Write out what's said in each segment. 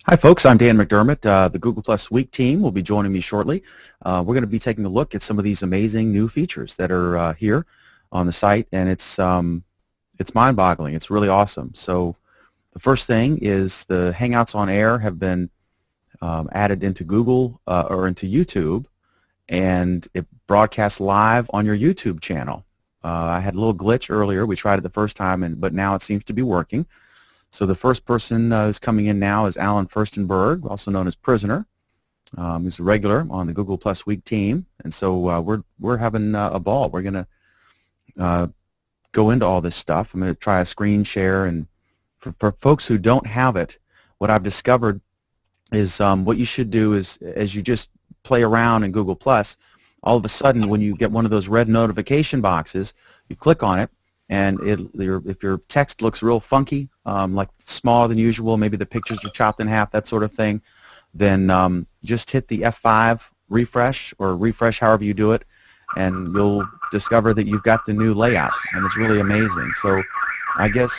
Hi, folks. I'm Dan McDermott. The Google Plus Week team will be joining me shortly. We're going to be taking a look at some of these amazing new features that are here on the site, and it's mind-boggling. It's really awesome. So the first thing is the Hangouts on Air have been added into Google or into YouTube, and it broadcasts live on your YouTube channel. I had a little glitch earlier. We tried it the first time, but now it seems to be working. So the first person who's coming in now is Alan Furstenberg, also known as Prisoner. He's a regular on the Google Plus Week team, and so we're having a ball. We're going to go into all this stuff. I'm going to try a screen share, and for folks who don't have it, what I've discovered is what you should do is, as you just play around in Google Plus, all of a sudden when you get one of those red notification boxes, you click on it, and if your text looks real funky, like smaller than usual, maybe the pictures are chopped in half, that sort of thing, then just hit the F5 refresh, or refresh however you do it, and you'll discover that you've got the new layout, and it's really amazing. So I guess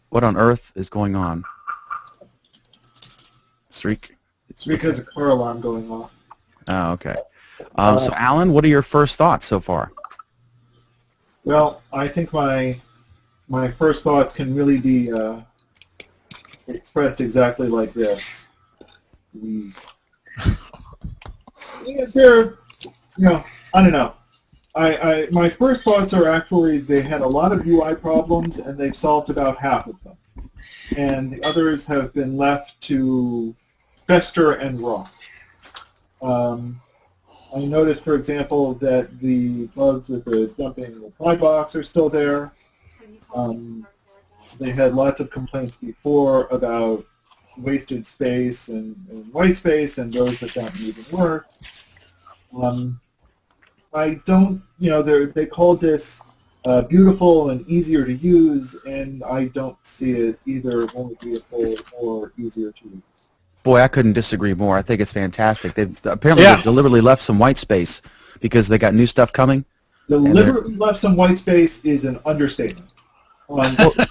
what on earth is going on? Streak? It's because a car alarm going off. Oh, okay. So Alan, what are your first thoughts so far? Well, I think my first thoughts can really be expressed exactly like this. They're, I don't know. My first thoughts are actually they had a lot of UI problems, and they've solved about half of them. And the others have been left to fester and rot. I noticed, for example, that the bugs with the dumping reply box are still there. They had lots of complaints before about wasted space and white space, and those that don't even work. I don't, they called this beautiful and easier to use, and I don't see it either more beautiful or easier to use. Boy, I couldn't disagree more. I think it's fantastic. They've deliberately left some white space because they got new stuff coming. Deliberately left some white space is an understatement.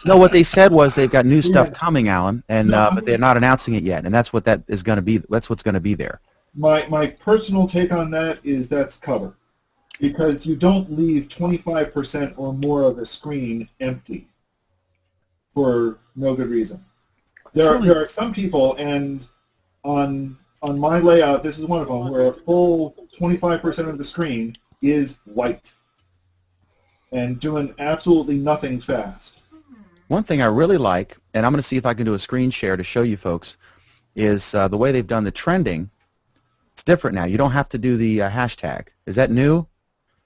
No, what they said was they've got new stuff coming, Alan, and but they're not announcing it yet, and that's what that is going to be. That's what's going to be there. My personal take on that is that's cover, because you don't leave 25% or more of a screen empty for no good reason. There are some people, and on my layout, this is one of them, where a full 25% of the screen is white and doing absolutely nothing fast. One thing I really like, and I'm going to see if I can do a screen share to show you folks, is the way they've done the trending. It's different now. You don't have to do the hashtag. Is that new?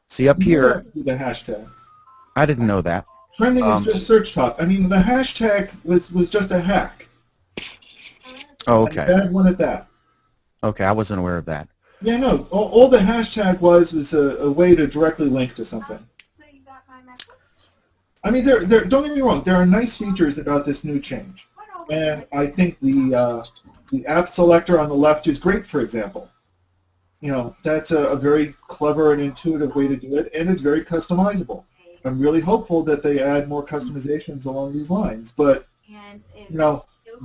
See up here. You don't have to do the hashtag. I didn't know that. Trending is just search top. I mean, the hashtag was just a hack. Oh, okay. And a bad one at that. Okay, I wasn't aware of that. Yeah, no. All the hashtag was a way to directly link to something. So you got my message? I mean, don't get me wrong. There are nice features about this new change, and I think the app selector on the left is great. For example, that's a very clever and intuitive way to do it, and it's very customizable. I'm really hopeful that they add more customizations along these lines, but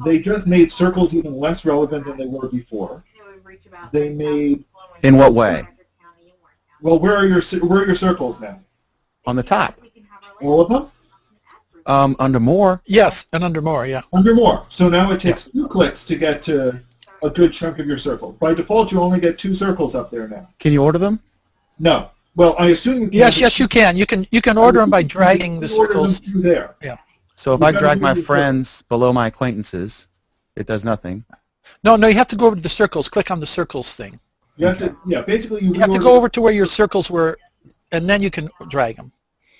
they just made circles even less relevant than they were before. They made... In what way? Well, where are your circles now? On the top. All of them? Under More. Yes, and under More, yeah. Under More. So now it takes 2 clicks to get to a good chunk of your circles. By default, you only get 2 circles up there now. Can you order them? No. Well, I assume you can. Yes, you can. You can order them by dragging the circles through there. Yeah. So if I drag my friends below my acquaintances, it does nothing. No, you have to go over to the circles. Click on the circles thing. You have to, basically you have to go over to where your circles were, and then you can drag them.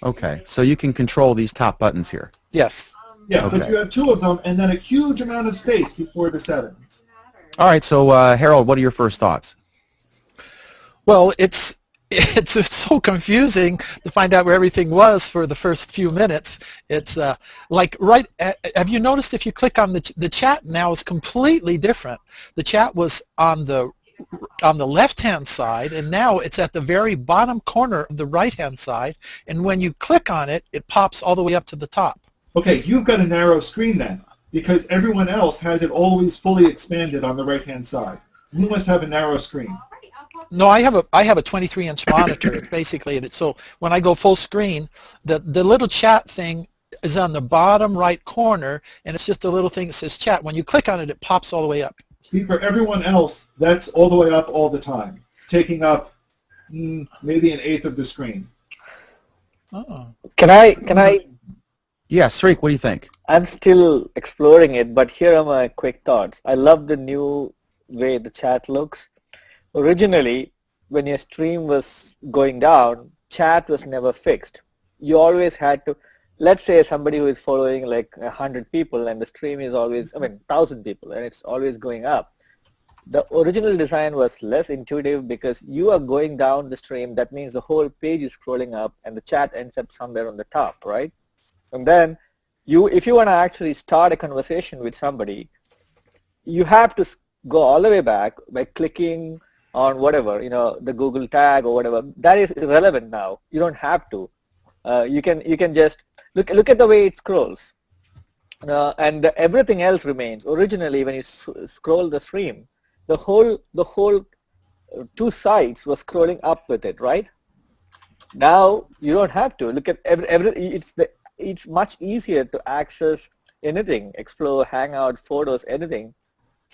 Okay, so you can control these top buttons here. Yes. Yeah, Okay. but you have 2 of them, and then a huge amount of space before the settings. All right, so Harold, what are your first thoughts? Well, it's so confusing to find out where everything was for the first few minutes. It's have you noticed if you click on the chat now is completely different. The chat was on the left-hand side, and now it's at the very bottom corner of the right-hand side, and when you click on it, it pops all the way up to the top. Okay, you've got a narrow screen then. because everyone else has it always fully expanded on the right-hand side. You must have a narrow screen. No, I have a 23-inch monitor basically, and so when I go full screen, the little chat thing is on the bottom right corner, and it's just a little thing that says chat. When you click on it, it pops all the way up. See, for everyone else, that's all the way up all the time, taking up maybe an eighth of the screen. Oh. Can I? Yeah, Sreek, what do you think? I'm still exploring it, but here are my quick thoughts. I love the new way the chat looks. Originally, when your stream was going down, chat was never fixed. You always had to, let's say somebody who is following like 100 people and the stream is always, 1,000 people, and it's always going up. The original design was less intuitive because you are going down the stream. That means the whole page is scrolling up and the chat ends up somewhere on the top, right? And then if you want to actually start a conversation with somebody, you have to go all the way back by clicking on whatever, the Google tag or whatever. That is irrelevant now. You don't have to. You can just look at the way it scrolls, and everything else remains. Originally, when you scroll the stream, the whole two sides was scrolling up with it, right? Now you don't have to. Look at it's much easier to access anything, explore, Hangouts, photos, anything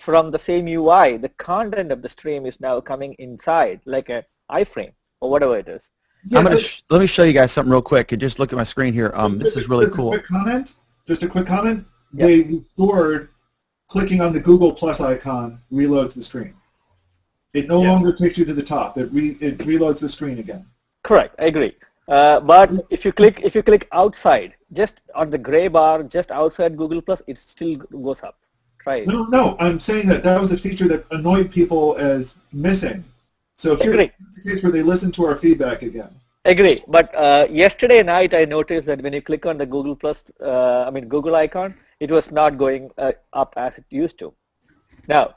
from the same UI. The content of the stream is now coming inside, like an iframe or whatever it is. Yeah, Let me show you guys something real quick. And just look at my screen here. This is really cool. Just a quick comment. Yep. They restored clicking on the Google Plus icon reloads the screen. It no longer takes you to the top. It reloads the screen again. Correct. I agree. But if you click outside, just on the gray bar, just outside Google Plus, it still goes up. Try it. No. I'm saying that was a feature that annoyed people as missing. So here's the case where they listen to our feedback again. Agree. But yesterday night, I noticed that when you click on the Google Plus, Google icon, it was not going up as it used to. Now,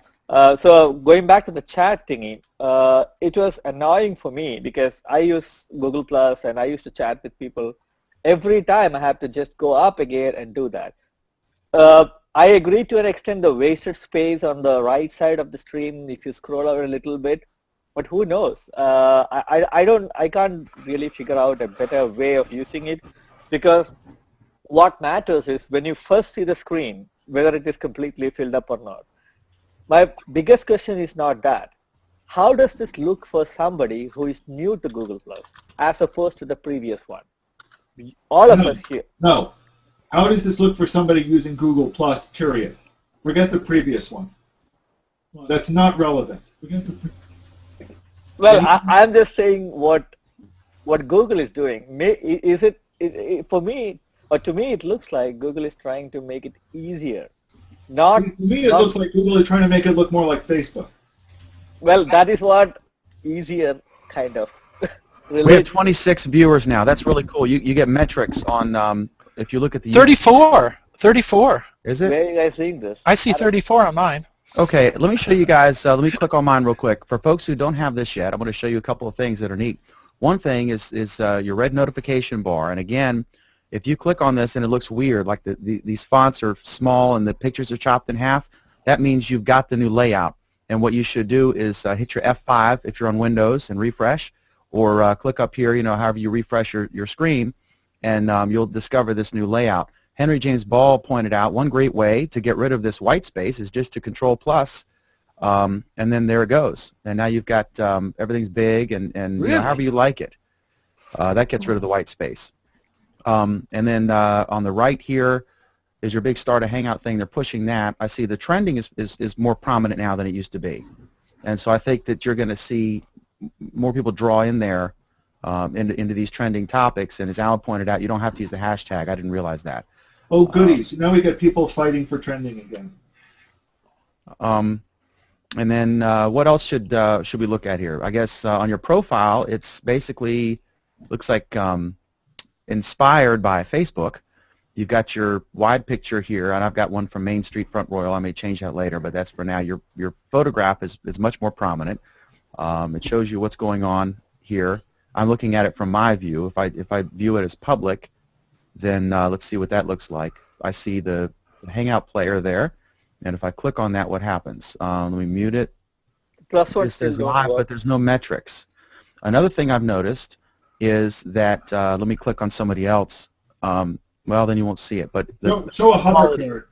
so going back to the chat thingy, it was annoying for me because I use Google Plus and I used to chat with people. Every time I have to just go up again and do that. I agree to an extent the wasted space on the right side of the stream if you scroll over a little bit, but who knows? I can't really figure out a better way of using it, because what matters is when you first see the screen, whether it is completely filled up or not. My biggest question is not that. How does this look for somebody who is new to Google Plus as opposed to the previous one? All of us here. No. How does this look for somebody using Google Plus, period? Forget the previous one. That's not relevant. Well, I'm just saying what Google is doing. For me, or to me, it looks like Google is trying to make it easier. To me, it looks like Google is trying to make it look more like Facebook. Well, that is what easier kind of. We have 26 viewers now. That's really cool. You get metrics on if you look at the 34. Is it? Where are you guys seeing this? I see 34 on mine. Okay, let me show you guys. Let me click on mine real quick. For folks who don't have this yet, I'm going to show you a couple of things that are neat. One thing is your red notification bar, and again, if you click on this and it looks weird, like these fonts are small and the pictures are chopped in half, that means you've got the new layout. And what you should do is hit your F5 if you're on Windows and refresh, or click up here, however you refresh your screen, and you'll discover this new layout. Henry James Ball pointed out one great way to get rid of this white space is just to Control plus, and then there it goes. And now you've got everything's big and really? However you like it. That gets rid of the white space. And then on the right here is your big Start a Hangout thing. They're pushing that. I see the trending is more prominent now than it used to be. And so I think that you're going to see more people draw in there into these trending topics. And as Alan pointed out, you don't have to use the hashtag. I didn't realize that. Oh, goodies. Now we got people fighting for trending again. And then what else should we look at here? I guess on your profile, it's basically looks like inspired by Facebook. You've got your wide picture here, and I've got one from Main Street Front Royal. I may change that later, but that's for now. Your photograph is much more prominent. It shows you what's going on here. I'm looking at it from my view. If I view it as public, then let's see what that looks like. I see the Hangout player there. And if I click on that, what happens? Let me mute it. Plus one It still says don't live, work. but there's no metrics. Another thing I've noticed is that, let me click on somebody else. Well, then you won't see it. But Show a hover quality- card.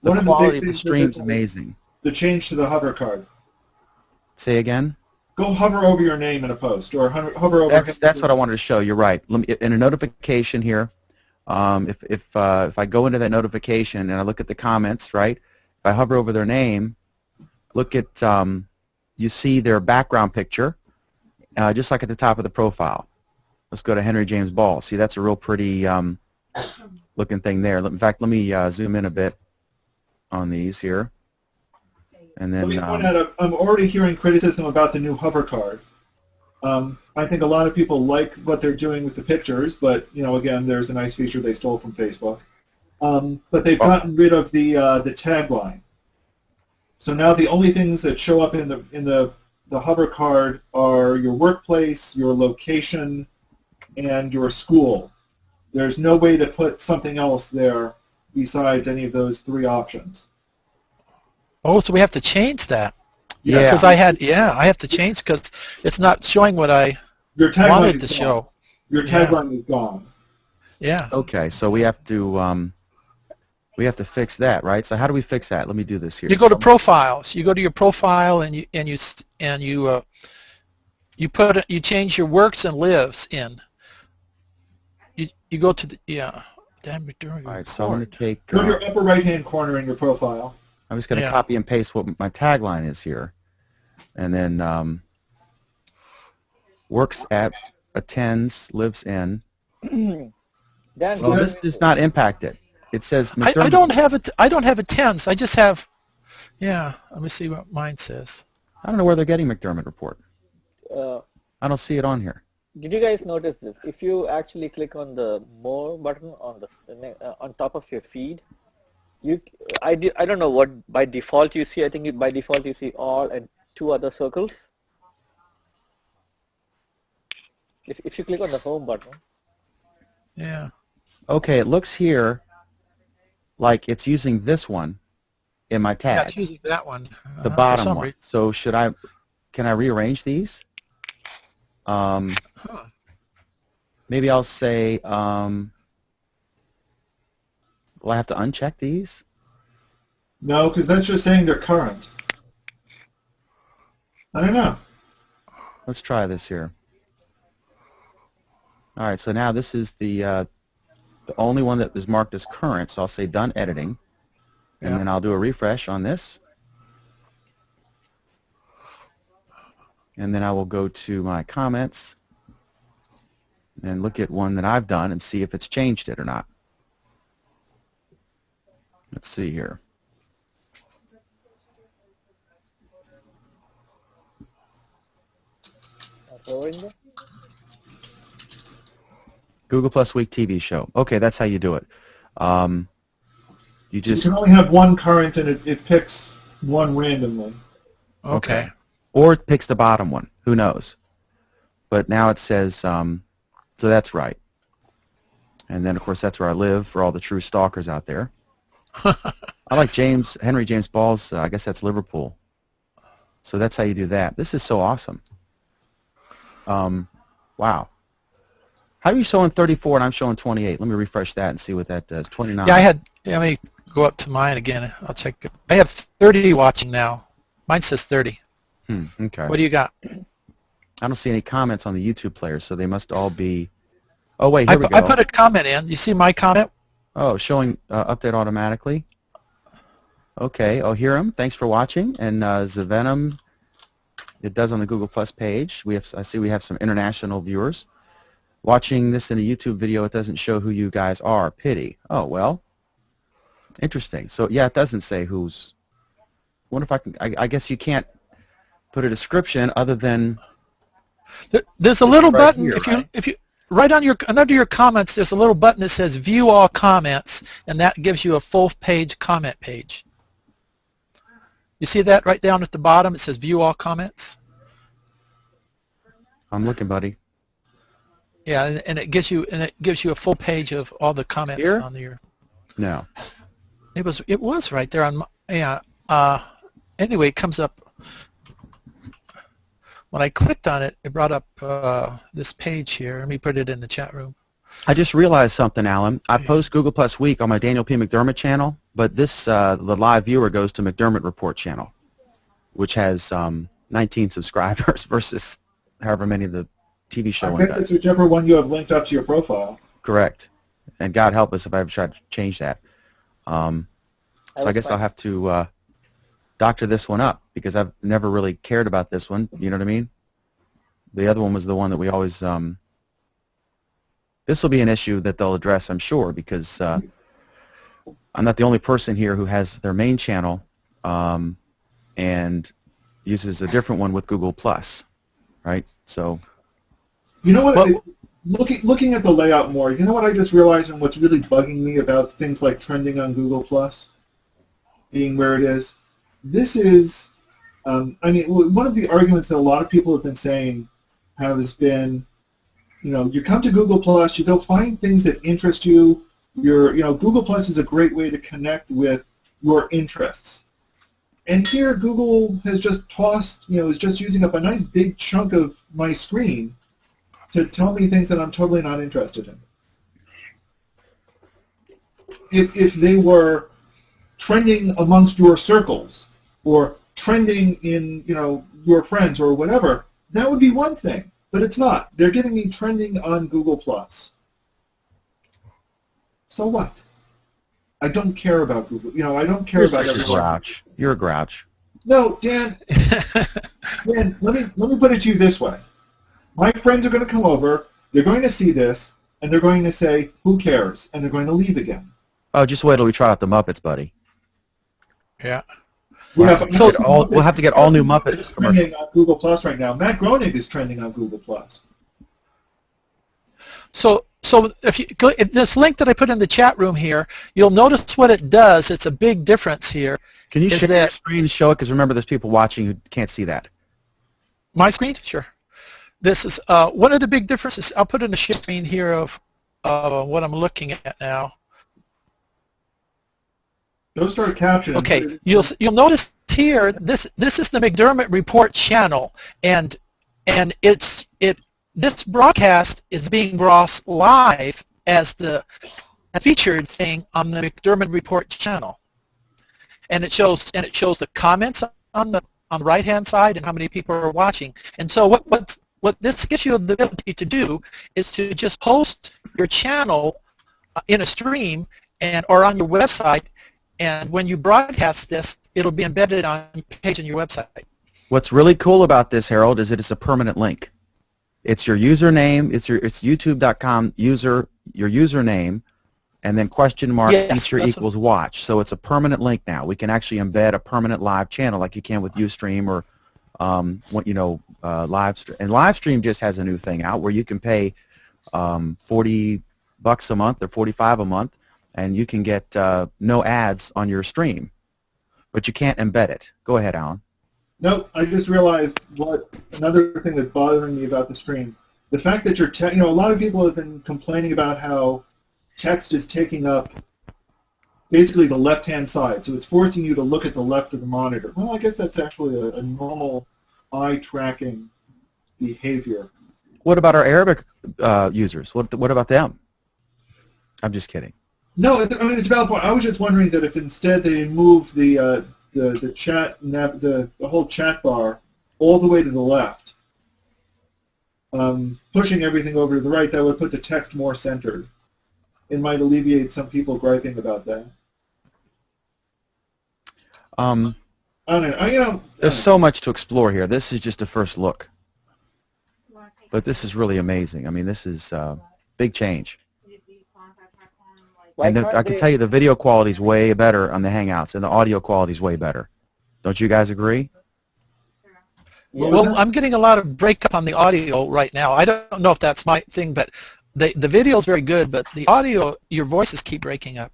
the One of quality big of the things stream's with amazing. the change to the hover card. Say again? Go hover over your name in a post, or hover over. That's what I wanted to show. You're right. Let me, in a notification here, if I go into that notification and I look at the comments, right? If I hover over their name, look at you see their background picture, just like at the top of the profile. Let's go to Henry James Ball. See, that's a real pretty looking thing there. In fact, let me zoom in a bit on these here, and then. Let me point out, I'm already hearing criticism about the new hover card. I think a lot of people like what they're doing with the pictures, but again, there's a nice feature they stole from Facebook. But they've gotten rid of the tagline. So now the only things that show up in the hover card are your workplace, your location, and your school. There's no way to put something else there besides any of those three options. Oh, so we have to change that. Yeah. Because I have to change because it's not showing what I Your tagline wanted to is gone. show. Your tagline is gone. Yeah. Okay, so we have to fix that, right? So how do we fix that? Let me do this here. You go to profiles. You go to your profile and you change your works and lives in. You go to the Damn it, during All right, so I'm going to take. Go to your upper right-hand corner in your profile. I'm just going to copy and paste what my tagline is here, and then works at, attends, lives in. Dan, Well, this does not impact it. It says. I don't have it. I don't have attends. I just have. Yeah. Let me see what mine says. I don't know where they're getting McDermott report. uh, I don't see it on here. did you guys notice this? If you actually click on the More button on top of your feed, I don't know what by default you see. I think by default you see all and two other circles. If you click on the Home button. Yeah. Okay, it looks here like it's using this one in my Yeah, tag, it's using that one. the for bottom some one. reason. So can I rearrange these? Maybe I'll say, will I have to uncheck these? No, because that's just saying they're current. I don't know. Let's try this here. All right, so now this is the only one that is marked as current, so I'll say done editing, and then I'll do a refresh on this. And then I will go to my comments and look at one that I've done and see if it's changed it or not. Let's see here. Google Plus Week TV show. Okay, that's how you do it. You You just can only have one current, and it picks one randomly. Okay. or it picks the bottom one. Who knows? But now it says, so that's right. And then, of course, that's where I live for all the true stalkers out there. I like Henry James Ball's, I guess that's Liverpool. So that's how you do that. This is so awesome. Wow. How are you showing 34 and I'm showing 28? Let me refresh that and see what that does. 29. Yeah, let me go up to mine again. I'll check it. I have 30 watching now. Mine says 30. Okay. What do you got? I don't see any comments on the YouTube player, so they must all be... Oh, wait, here we go. I put a comment in. You see my comment? Oh, showing update automatically. Okay. Oh, Hiram, thanks for watching. And Zavenom, it does on the Google Plus page. I see we have some international viewers. Watching this in a YouTube video, it doesn't show who you guys are. Pity. Oh, well. Interesting. So, yeah, it doesn't say who's... wonder if I can... I guess you can't put a description other than... There's a little right button. here, If you right on under your comments, there's a little button that says View All Comments, and that gives you a full-page comment page. You see that right down at the bottom? It says View All Comments. I'm looking, buddy. Yeah, and it gives you a full page of all the comments Here? on your. No. It was right there on my, yeah. Anyway, it comes up when I clicked on it. It brought up this page here. Let me put it in the chat room. I just realized something, Alan. I post Google Plus Week on my Daniel P. McDermott channel, but this the live viewer goes to McDermott Report channel, which has 19 subscribers versus however many the TV show I one bet does. that's whichever one you have linked up to your profile. Correct. And God help us if I ever try to change that. So I guess I'll have to doctor this one up because I've never really cared about this one. You know what I mean? The other one was the one that we always. This will be an issue that they'll address, I'm sure, because I'm not the only person here who has their main channel and uses a different one with Google Plus, right? So. You know what? Well, looking at the layout more, you know what I just realized and what's really bugging me about things like trending on Google Plus being where it is? This is, I mean, one of the arguments that a lot of people have been saying has been, you know, you come to Google Plus, you go find things that interest you. Google Plus is a great way to connect with your interests. And here, Google has just tossed, is just using up a nice big chunk of my screen to tell me things that I'm totally not interested in. If they were trending amongst your circles or trending in, your friends or whatever, that would be one thing. But it's not. They're giving me trending on Google+. So what? I don't care about Google. I don't care about You're a grouch. You're a grouch. No, Dan. Dan, let me put it to you this way. My friends are going to come over, they're going to see this, and they're going to say, who cares? And they're going to leave again. Oh, just wait till we try out the Muppets, buddy. Yeah. We'll have to get all new Muppets commercials. Trending on Google Plus right now. Matt Groening is trending on Google Plus. So if you click this link that I put in the chat room here, you'll notice what it does. It's a big difference here. Can you share your screen and show it? Because remember, there's people watching who can't see that. My screen? Sure. This is one of the big differences. I'll put in a screen here of what I'm looking at now. Don't start captioning. Okay, you'll notice here this is the McDermott Report channel, and this broadcast is being brought live as the featured thing on the McDermott Report channel, and it shows the comments on the right hand side and how many people are watching. And so what this gives you the ability to do is to just post your channel in a stream or on your website. And when you broadcast this, it'll be embedded on your page on your website. What's really cool about this, Harold, is that it's a permanent link. It's your username. It's youtube.com your username, and then feature equals watch. So it's a permanent link now. We can actually embed a permanent live channel like you can with Ustream or Livestream. And Livestream just has a new thing out where you can pay $40 a month or $45 a month. And you can get no ads on your stream, but you can't embed it. Go ahead, Alan. Nope, I just realized another thing that's bothering me about the stream. The fact that a lot of people have been complaining about how text is taking up basically the left-hand side, so it's forcing you to look at the left of the monitor. Well, I guess that's actually a normal eye-tracking behavior. What about our Arabic users? What about them? I'm just kidding. No, it's a valid point. I was just wondering that if instead they moved the chat the whole chat bar all the way to the left, pushing everything over to the right, that would put the text more centered. It might alleviate some people griping about that. I don't know. There's so much to explore here. This is just a first look, but this is really amazing. I mean, this is big change. And I can tell you the video quality is way better on the Hangouts, and the audio quality is way better. Don't you guys agree? Well, I'm getting a lot of breakup on the audio right now. I don't know if that's my thing, but the video is very good, but the audio, your voices keep breaking up.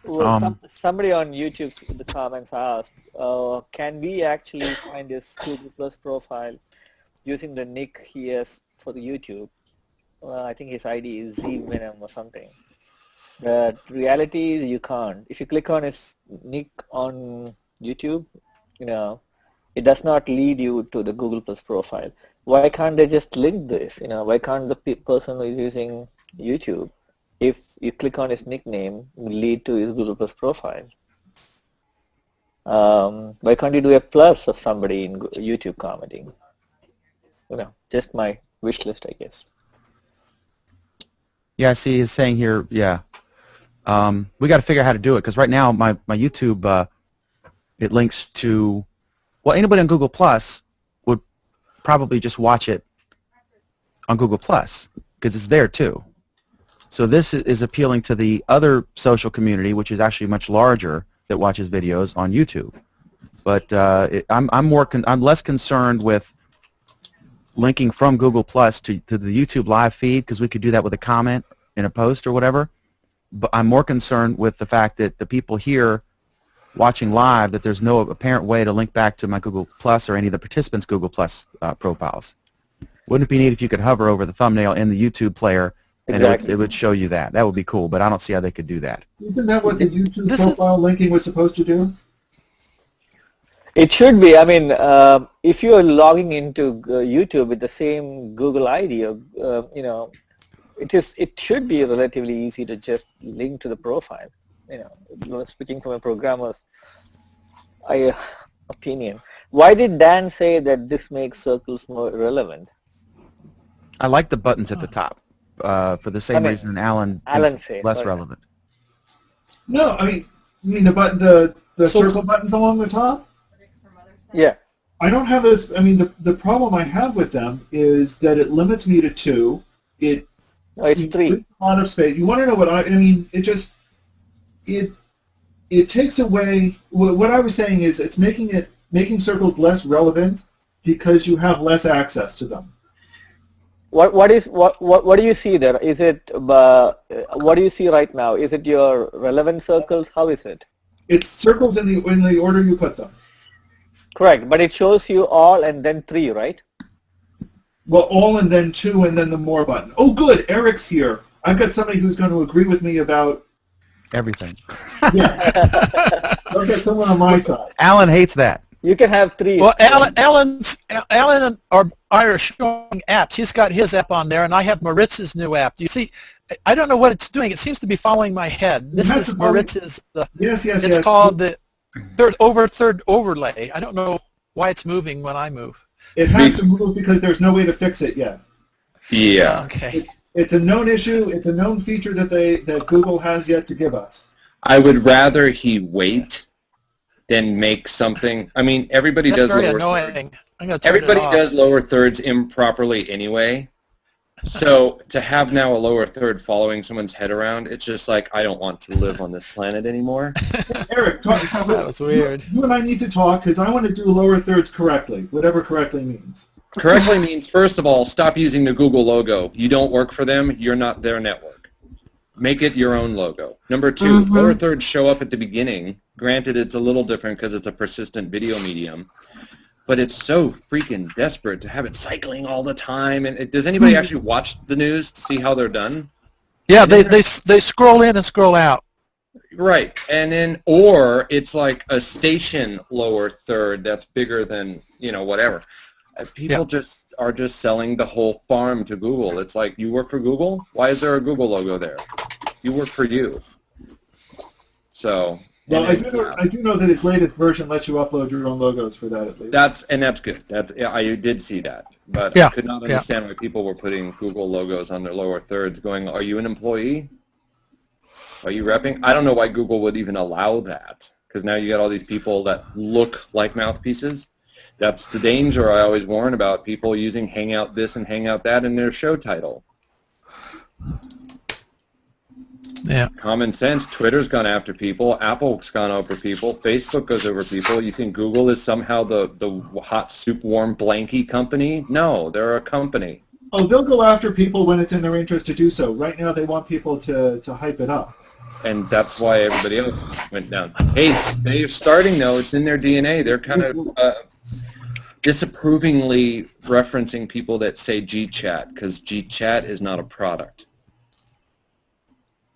Well, somebody on YouTube in the comments asked, can we actually find this Google Plus profile using the nick he has for the YouTube? I think his ID is ZVenom or something. The reality is you can't. If you click on his nick on YouTube, it does not lead you to the Google Plus profile. Why can't they just link this? Why can't the person who is using YouTube, if you click on his nickname, lead to his Google Plus profile? Why can't you do a plus of somebody in YouTube commenting? Just my wish list, I guess. Yeah, I see. He's saying here. Yeah, we got to figure out how to do it because right now my YouTube it links to, well, anybody on Google Plus would probably just watch it on Google Plus because it's there too. So this is appealing to the other social community, which is actually much larger, that watches videos on YouTube. But I'm less concerned with linking from Google Plus to the YouTube live feed because we could do that with a comment in a post or whatever. But I'm more concerned with the fact that the people here watching live, that there's no apparent way to link back to my Google Plus or any of the participants' Google Plus profiles. Wouldn't it be neat if you could hover over the thumbnail in the YouTube player and it would show you that? That would be cool, but I don't see how they could do that. Isn't that what the YouTube profile linking was supposed to do? It should be. I mean, if you are logging into YouTube with the same Google ID, it should be relatively easy to just link to the profile. Speaking from a programmer's opinion, why did Dan say that this makes circles more relevant? I like the buttons at the top for the same reason Alan said less relevant. No, I mean the circle buttons along the top. Yeah. I don't have this. I mean, the problem I have with them is that it limits me to 2. It's 3. A lot of space. You want to know what I mean? It takes away. What I was saying is it's making circles less relevant because you have less access to them. What do you see there? Is it what do you see right now? Is it your relevant circles? How is it? It's circles in the order you put them. Correct, but it shows you all and then 3, right? Well, all and then 2 and then the more button. Oh, good. Eric's here. I've got somebody who's going to agree with me about everything. Yeah. I've got someone on my side. Alan hates that. You can have 3. Well, Alan are showing apps. He's got his app on there, and I have Maritz's new app. Do you see? I don't know what it's doing. It seems to be following my head. This is Maritz's. Yes. It's called the third overlay. I don't know why it's moving when I move. It has to move because there's no way to fix it yet. Yeah. Okay. It's a known issue. It's a known feature that Google has yet to give us. I would rather he wait than make something. I mean, everybody That's does very lower annoying. thirds. I'm gonna turn Everybody it off. does lower thirds improperly anyway. So to have now a lower third following someone's head around, it's just like, I don't want to live on this planet anymore. Eric, That was weird. You and I need to talk because I want to do lower thirds correctly, whatever correctly means. Correctly means, first of all, stop using the Google logo. You don't work for them. You're not their network. Make it your own logo. Number 2, lower thirds show up at the beginning. Granted, it's a little different because it's a persistent video medium. But it's so freaking desperate to have it cycling all the time. And does anybody actually watch the news to see how they're done? Yeah, they scroll in and scroll out. Right, and then, or it's like a station lower third that's bigger than, whatever. People are just selling the whole farm to Google. It's like, you work for Google? Why is there a Google logo there? You work for you. So. Well, I do know that its latest version lets you upload your own logos for that at least. That's good. I did see that, but I could not understand why people were putting Google logos on their lower thirds. Going, are you an employee? Are you repping? I don't know why Google would even allow that, because now you got all these people that look like mouthpieces. That's the danger I always warn about: people using Hangout this and Hangout that in their show title. Yeah. Common sense. Twitter's gone after people. Apple's gone over people. Facebook goes over people. You think Google is somehow the hot soup warm blankie company? No, they're a company. Oh, they'll go after people when it's in their interest to do so. Right now, they want people to hype it up. And that's why everybody else went down. Hey, they're starting though. It's in their DNA. They're kind of disapprovingly referencing people that say GChat, because GChat is not a product.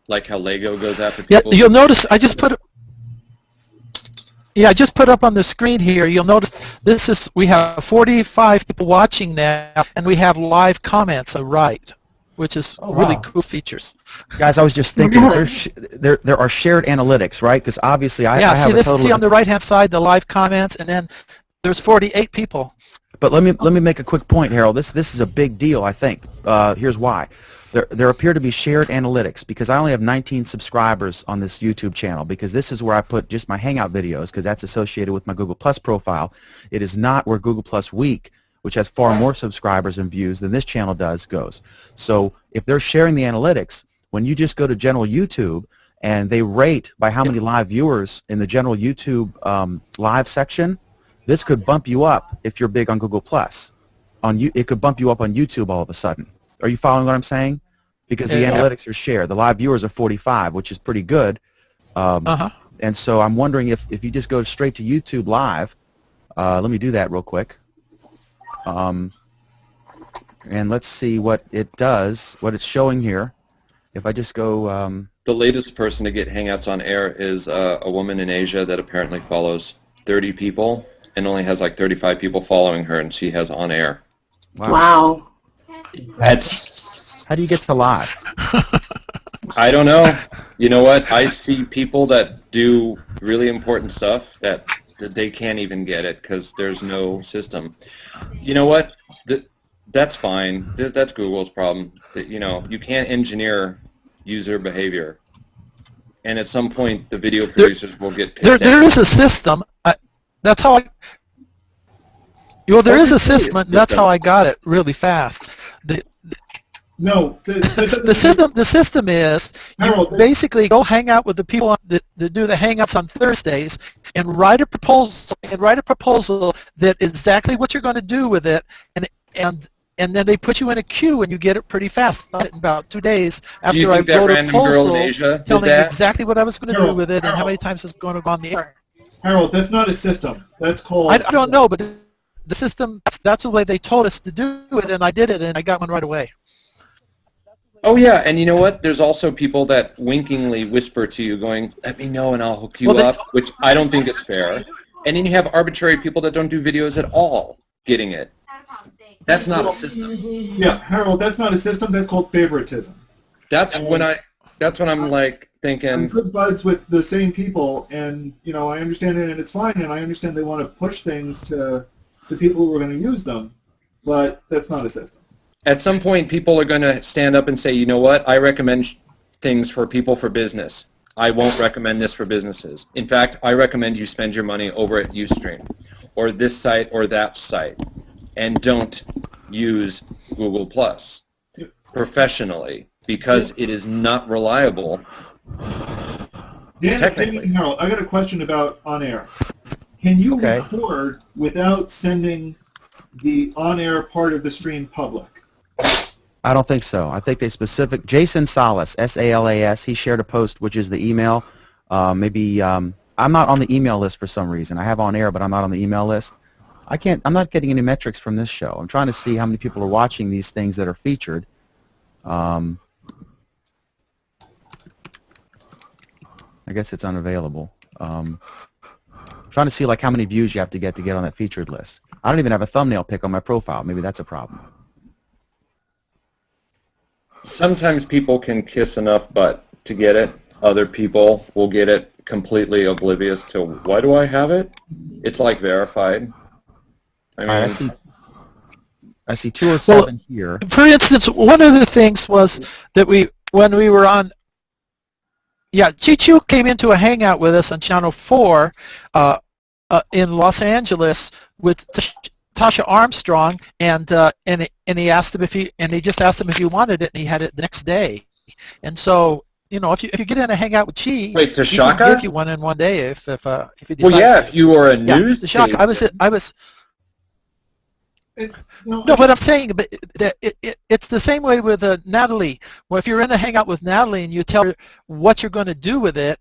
Like how Lego goes after Yeah, people? you'll notice I just put I just put up on the screen here. You'll notice we have 45 people watching now, and we have live comments right, which is really cool features. Guys, I was just thinking there are shared analytics, right? Because obviously I have a total. See on the right-hand side the live comments, and then there's 48 people. But let me make a quick point, Harold. This is a big deal, I think. Here's why. There appear to be shared analytics because I only have 19 subscribers on this YouTube channel because this is where I put just my Hangout videos because that's associated with my Google Plus profile. It is not where Google Plus Week, which has far more subscribers and views than this channel does, goes. So if they're sharing the analytics, when you just go to general YouTube and they rate by how many live viewers in the general YouTube live section, this could bump you up if you're big on Google Plus. It could bump you up on YouTube all of a sudden. Are you following what I'm saying? Because the analytics are shared. The live viewers are 45, which is pretty good. And so I'm wondering if you just go straight to YouTube Live, let me do that real quick. And let's see what it does, what it's showing here. If I just go... the latest person to get Hangouts on air is a woman in Asia that apparently follows 30 people and only has like 35 people following her, and she has on air. Wow. How do you get to live? I don't know. You know what? I see people that do really important stuff that they can't even get it because there's no system. You know what? That's fine. That's Google's problem. You know, you can't engineer user behavior. And at some point, the video producers will get pissed. There is a system. That's how I... Well, there is a system. That's how I got it really fast. No, the system is you basically go hang out with the people that do the hangouts on Thursdays and write a proposal that is exactly what you're going to do with it, and then they put you in a queue and you get it pretty fast. In about 2 days after I wrote a proposal telling you exactly what I was going to do with it and how many times it's going to go on the air. Harold, that's not a system. That's called... I don't know, but the system, that's the way they told us to do it, and I did it, and I got one right away. Oh, yeah, and you know what? There's also people that winkingly whisper to you going, let me know and I'll hook you up, which I don't think is fair. And then you have arbitrary people that don't do videos at all getting it. That's not a system. Yeah, Harold, that's not a system. That's called favoritism. That's when I'm like thinking... I'm good buds with the same people, and, you know, I understand it, and it's fine, and I understand they want to push things to people who are going to use them, but that's not a system. At some point, people are going to stand up and say, you know what, I recommend things for people for business. I won't recommend this for businesses. In fact, I recommend you spend your money over at Ustream or this site or that site, and don't use Google Plus professionally because it is not reliable. Dan, Harold, I got a question about on-air. Can you record without sending the on-air part of the stream public? I don't think so. I think Jason Salas, S-A-L-A-S, he shared a post, which is the email. I'm not on the email list for some reason. I have on air, but I'm not on the email list. I'm not getting any metrics from this show. I'm trying to see how many people are watching these things that are featured. I guess it's unavailable. Trying to see like how many views you have to get on that featured list. I don't even have a thumbnail pic on my profile. Maybe that's a problem. Sometimes people can kiss enough butt to get it. Other people will get it completely oblivious to, why do I have it? It's like verified. I see 207 here. For instance, one of the things was that when we were on... Yeah, Chi-Chu came into a hangout with us on Channel 4 in Los Angeles with Tasha Armstrong, and he asked him he just asked him if he wanted it, and he had it the next day. And so, you know, if you get in a hangout with Chi, he can give you one in one day if you decide. Well, yeah, if you were a news. Shaka, No, but I'm saying that it's the same way with Natalie. Well, if you're in a hangout with Natalie and you tell her what you're going to do with it,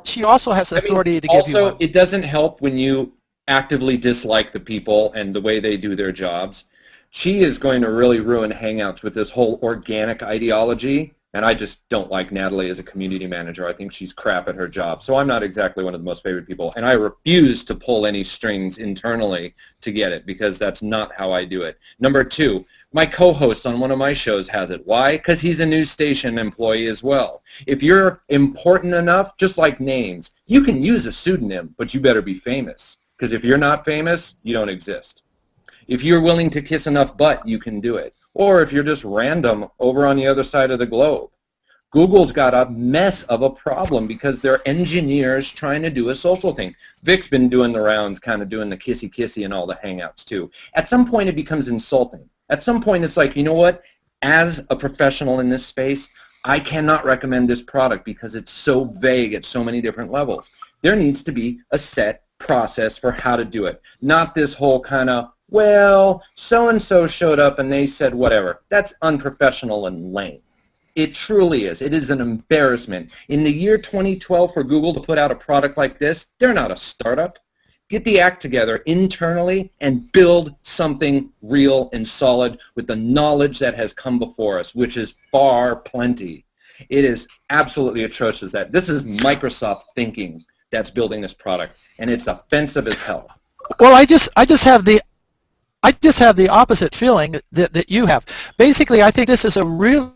she also has authority to give you one. Also, it doesn't help when you actively dislike the people and the way they do their jobs. She is going to really ruin Hangouts with this whole organic ideology And I just don't like Natalie as a community manager. I think she's crap at her job. So I'm not exactly one of the most favorite people. And I refuse to pull any strings internally to get it because that's not how I do it. Number two, my co-host on one of my shows has it. Why? Because he's a news station employee as well. If you're important enough, just like names, you can use a pseudonym, but you better be famous. Because if you're not famous, you don't exist. If you're willing to kiss enough butt, you can do it. Or if you're just random over on the other side of the globe. Google's got a mess of a problem because they're engineers trying to do a social thing. Vic's been doing the rounds, kind of doing the kissy-kissy and all the hangouts too. At some point it becomes insulting. At some point it's like, you know what? As a professional in this space, I cannot recommend this product because it's so vague at so many different levels. There needs to be a set process for how to do it. Not this whole kind of, well, so-and-so showed up and they said whatever. That's unprofessional and lame. It truly is. It is an embarrassment. In the year 2012 for Google to put out a product like this, they're not a startup. Get the act together internally and build something real and solid with the knowledge that has come before us, which is far plenty. It is absolutely atrocious that this is Microsoft thinking that's building this product, and it's offensive as hell. Well, I just have the opposite feeling that you have. Basically, I think this is a really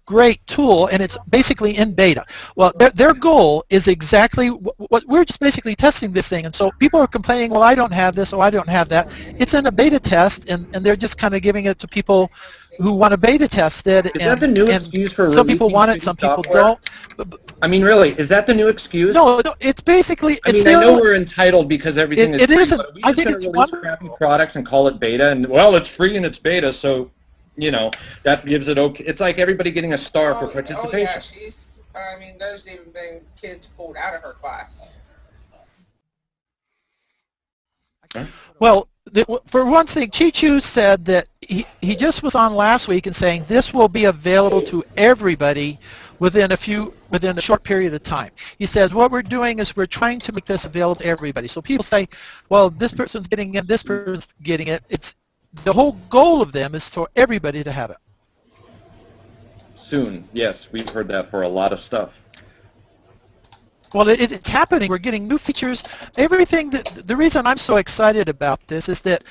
great tool, and it's basically in beta. Well, their goal is exactly what we're just basically testing this thing, and so people are complaining, well, I don't have this, or I don't have that. It's in a beta test, and they're just kind of giving it to people who want to beta test it. Is that the new excuse for some people want it, some people don't. I mean, really, is that the new excuse? No, it's basically. I mean, I know we're entitled because everything is free, isn't. but are we I just think going it's to release crappy products and call it beta? And well, it's free and it's beta, so you know that gives it okay. It's like everybody getting a star for participation. Oh yeah, I mean, there's even been kids pulled out of her class. Okay. Well, for one thing, Chi-Chu said that he just was on last week and saying this will be available to everybody within a short period of time. He says what we're doing is we're trying to make this available to everybody. So people say, well, this person's getting it, this person's getting it. It's the whole goal of them is for everybody to have it. Soon, yes, we've heard that for a lot of stuff. Well, it's happening. We're getting new features. Everything. The reason I'm so excited about this is that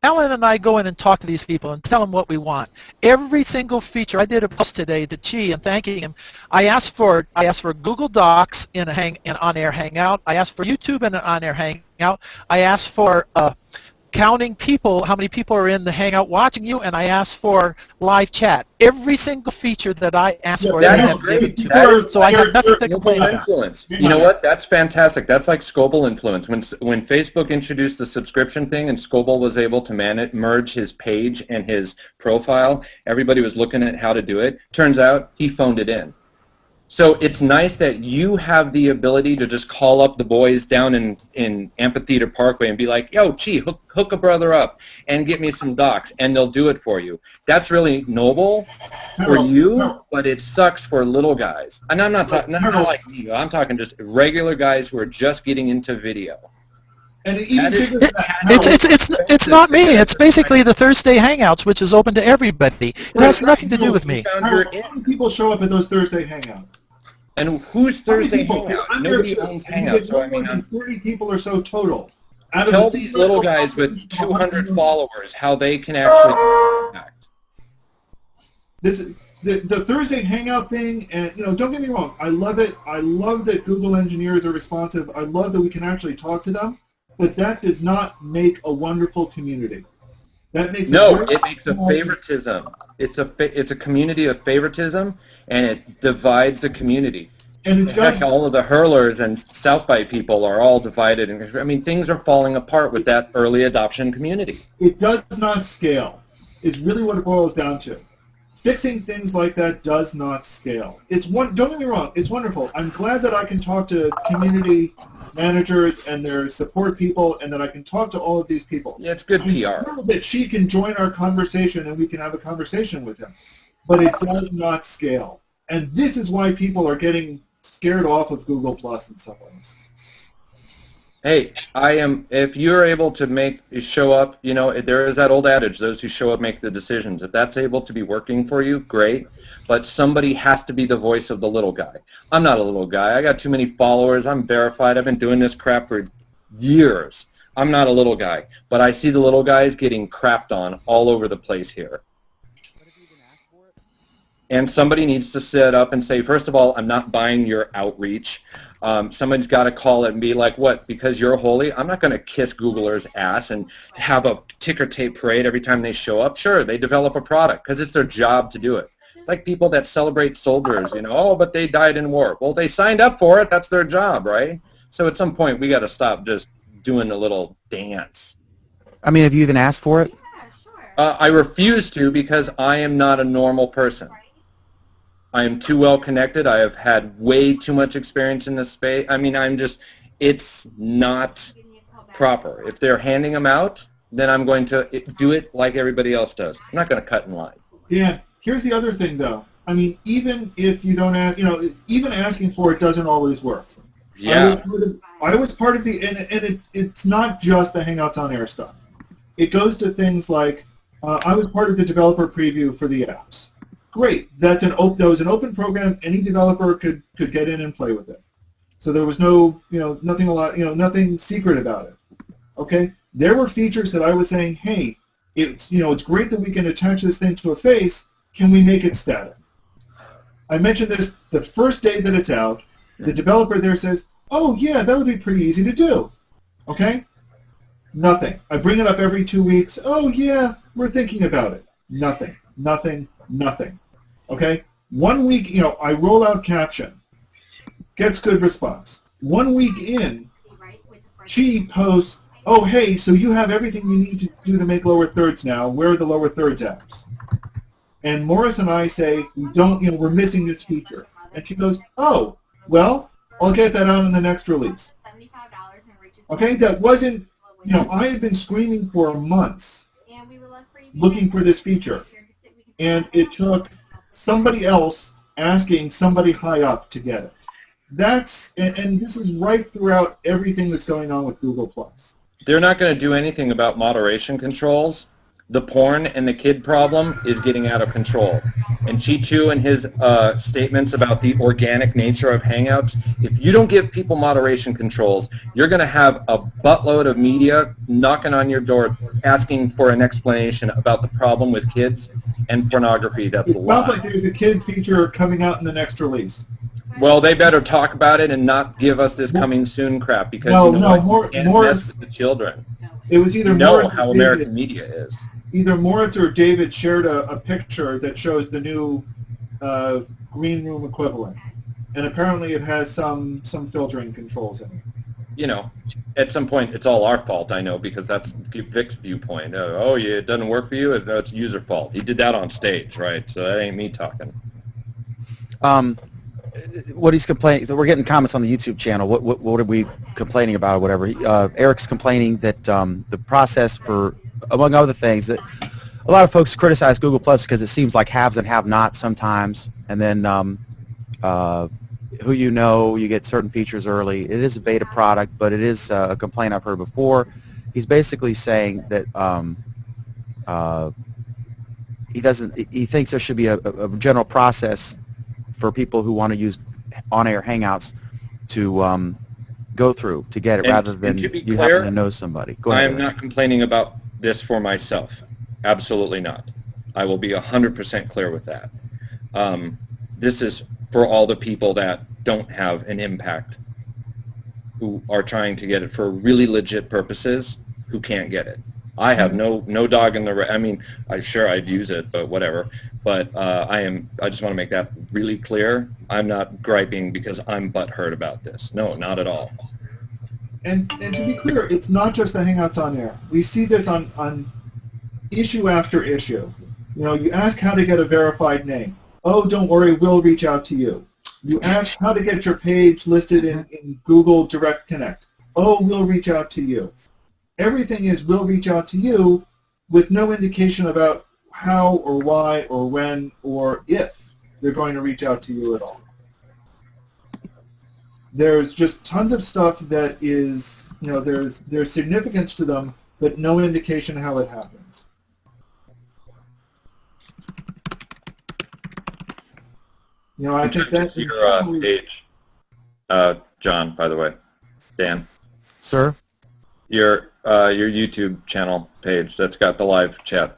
Alan and I go in and talk to these people and tell them what we want. Every single feature. I did a post today to Chi and thanking him. I asked for Google Docs in an on-air hangout. I asked for YouTube in an on-air hangout. I asked for counting people, how many people are in the hangout watching you, and I asked for live chat. Every single feature that I asked for, they have given to me. So I have nothing to complain about. Influence. You know what? That's fantastic. That's like Scoble influence. When Facebook introduced the subscription thing and Scoble was able to merge his page and his profile, everybody was looking at how to do it. Turns out he phoned it in. So it's nice that you have the ability to just call up the boys down in Amphitheater Parkway and be like, yo, Chi, hook a brother up and get me some docs, and they'll do it for you. That's really noble for you, but it sucks for little guys. And I'm not talking, not like you. I'm talking just regular guys who are just getting into video. And it's not me. It's basically the Thursday Hangouts, which is open to everybody. It has nothing to do with me. How many people show up at those Thursday Hangouts? And who's Thursday Hangout? Nobody owns Hangouts, so I mean, 30 people or so total. Tell these little guys with 200 followers how they can actually impact. The Thursday Hangout thing, and don't get me wrong, I love it. I love that Google engineers are responsive. I love that we can actually talk to them. But that does not make a wonderful community. That makes it makes a favoritism. It's a community of favoritism, and it divides the community. And heck, all of the hurlers and South by people are all divided. And I mean, things are falling apart with that early adoption community. It does not scale. Is really what it boils down to. Fixing things like that does not scale. Don't get me wrong. It's wonderful. I'm glad that I can talk to community managers and their support people, and that I can talk to all of these people. Yeah, it's good PR. I know that she can join our conversation and we can have a conversation with him, but it does not scale. And this is why people are getting scared off of Google Plus in some ways. Hey, if you're able to show up, there is that old adage, those who show up make the decisions. If that's able to be working for you, great. But somebody has to be the voice of the little guy. I'm not a little guy. I got too many followers. I'm verified. I've been doing this crap for years. I'm not a little guy. But I see the little guys getting crapped on all over the place here. And somebody needs to sit up and say, first of all, I'm not buying your outreach. Somebody's got to call it and be like, what, because you're holy? I'm not going to kiss Googler's ass and have a ticker tape parade every time they show up. Sure, they develop a product because it's their job to do it. It's like people that celebrate soldiers, oh, but they died in war. Well, they signed up for it. That's their job, right? So at some point, we got to stop just doing a little dance. I mean, have you even asked for it? I refuse to because I am not a normal person. I am too well connected. I have had way too much experience in this space. I mean, it's not proper. If they're handing them out, then I'm going to do it like everybody else does. I'm not going to cut in line. Yeah. Here's the other thing, though. I mean, even if you don't ask, even asking for it doesn't always work. Yeah. I was part of the, and it's not just the Hangouts on Air stuff. It goes to things like, I was part of the developer preview for the apps. Great. That was an open program. Any developer could get in and play with it. So there was nothing secret about it. Okay. There were features that I was saying, hey, it's great that we can attach this thing to a face. Can we make it static? I mentioned this the first day that it's out. The developer there says, oh yeah, that would be pretty easy to do. Okay. Nothing. I bring it up every 2 weeks. Oh yeah, we're thinking about it. Nothing. Nothing. Nothing. Okay? 1 week, I roll out caption. Gets good response. 1 week in, she posts, oh, hey, so you have everything you need to do to make lower thirds now. Where are the lower thirds apps? And Morris and I say, we're missing this feature. And she goes, oh, well, I'll get that out in the next release. Okay? That wasn't, I had been screaming for months looking for this feature. And it took somebody else asking somebody high up to get it. And this is right throughout everything that's going on with Google+. They're not going to do anything about moderation controls. The porn and the kid problem is getting out of control. And Chi-Chu and his statements about the organic nature of Hangouts, if you don't give people moderation controls, you're going to have a buttload of media knocking on your door asking for an explanation about the problem with kids and pornography. That's a lie. It sounds like there's a kid feature coming out in the next release. Well, they better talk about it and not give us this coming soon crap because you can't mess with the children. It was either Morris how American media is. Either Moritz or David shared a picture that shows the new green room equivalent, and apparently it has some filtering controls in it. At some point it's all our fault, I know, because that's Vic's viewpoint. Oh, yeah, it doesn't work for you? It's user fault. He did that on stage, right? So that ain't me talking. What he's complaining, we're getting comments on the YouTube channel. What are we complaining about or whatever? Eric's complaining that the process for, among other things, that a lot of folks criticize Google Plus because it seems like haves and have-nots sometimes, and then who you get certain features early. It is a beta product, but it is a complaint I've heard before. He's basically saying that he thinks there should be a general process for people who want to use on-air Hangouts to go through to get it, rather than you happen to know somebody. Go ahead. I am not complaining about this for myself. Absolutely not. I will be 100% clear with that. This is for all the people that don't have an impact, who are trying to get it for really legit purposes, who can't get it. I have no dog in the I mean, I'd use it, but whatever. But I just want to make that really clear. I'm not griping because I'm butthurt about this. No, not at all. And to be clear, it's not just the Hangouts on Air. We see this on issue after issue. You ask how to get a verified name. Oh, don't worry, we'll reach out to you. You ask how to get your page listed in Google Direct Connect. Oh, we'll reach out to you. Everything is we'll reach out to you with no indication about how or why or when or if they're going to reach out to you at all. there's just tons of stuff that is, there's significance to them, but no indication how it happens. I think that your page, John, by the way, Dan. Sir? Your YouTube channel page that's got the live chat.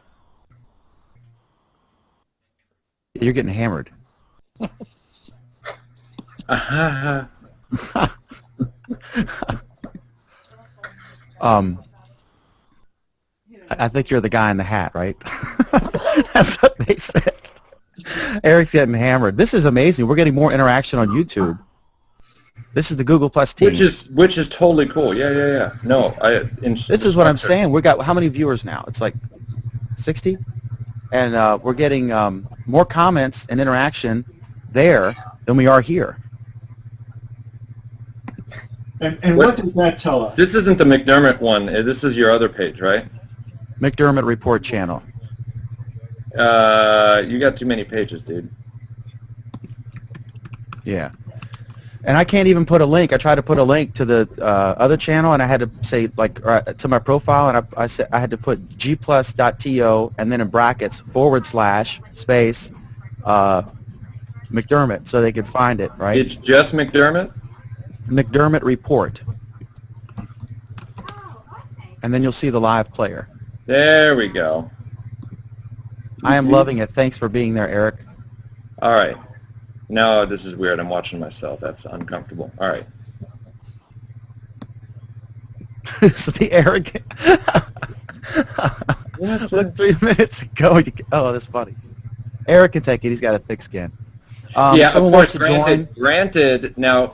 You're getting hammered. I think you're the guy in the hat, right? That's what they said. Eric's getting hammered. This is amazing. We're getting more interaction on YouTube. This is the Google Plus team. Which is totally cool. Yeah. No, this is what I'm saying. We got how many viewers now? It's like 60, and we're getting more comments and interaction there than we are here. And what does that tell us? This isn't the McDermott one. This is your other page, right? McDermott Report channel. You got too many pages, dude. Yeah. And I can't even put a link. I tried to put a link to the other channel, and I had to say, like, to my profile, and I said I had to put gplus.to and then in brackets / space McDermott so they could find it, right? It's just McDermott? McDermott Report. And then you'll see the live player. There we go. I am loving it. Thanks for being there, Eric. All right. No, this is weird. I'm watching myself. That's uncomfortable. All right. This is the Eric. Look, 3 minutes ago. Oh, that's funny. Eric can take it. He's got a thick skin. Yeah, of course, granted, now,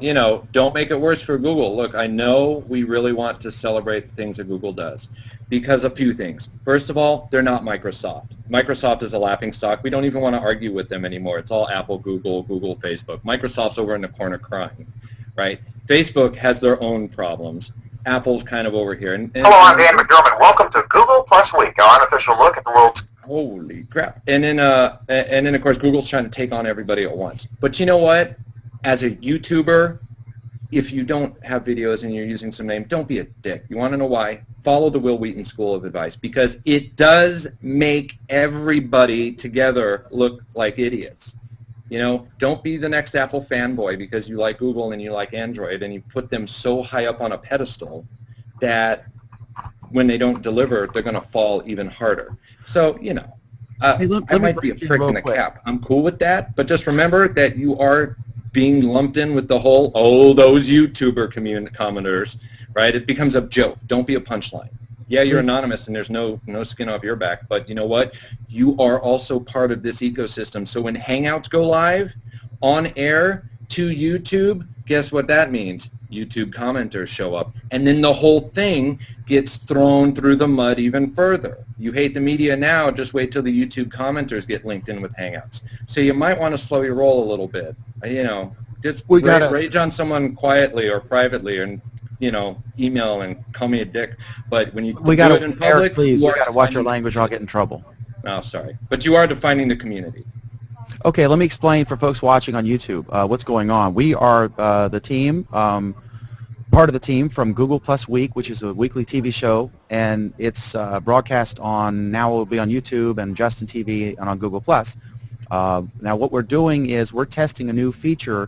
don't make it worse for Google. Look, I know we really want to celebrate the things that Google does because of a few things. First of all, they're not Microsoft. Microsoft is a laughingstock. We don't even want to argue with them anymore. It's all Apple, Google, Facebook. Microsoft's over in the corner crying, right? Facebook has their own problems. Apple's kind of over here. Hello, I'm Dan McDermott. Welcome to Google Plus Week, our unofficial look at the world's... Holy crap. And then, of course, Google's trying to take on everybody at once. But you know what? As a YouTuber, if you don't have videos and you're using some name, don't be a dick. You want to know why? Follow the Will Wheaton School of Advice, because it does make everybody together look like idiots. Don't be the next Apple fanboy because you like Google and you like Android and you put them so high up on a pedestal that when they don't deliver, they're going to fall even harder. So, hey, I might be a prick in the cap. I'm cool with that, but just remember that you are being lumped in with the whole, those YouTuber commenters, right? It becomes a joke. Don't be a punchline. Yeah, you're anonymous and there's no skin off your back, but you know what? You are also part of this ecosystem. So when Hangouts go live on air to YouTube, guess what that means? YouTube commenters show up, and then the whole thing gets thrown through the mud even further. You hate the media now, just wait till the YouTube commenters get linked in with Hangouts. So you might want to slow your roll a little bit. Just rage on someone quietly or privately, and email and call me a dick. But when you do it in public, Eric, please, we got to watch your language or I'll get in trouble. Oh, sorry. But you are defining the community. Okay, let me explain for folks watching on YouTube what's going on. We are the team, part of the team from Google Plus Week, which is a weekly TV show, and it's broadcast on, now it will be on YouTube and Justin TV and on Google Plus. Now what we're doing is we're testing a new feature,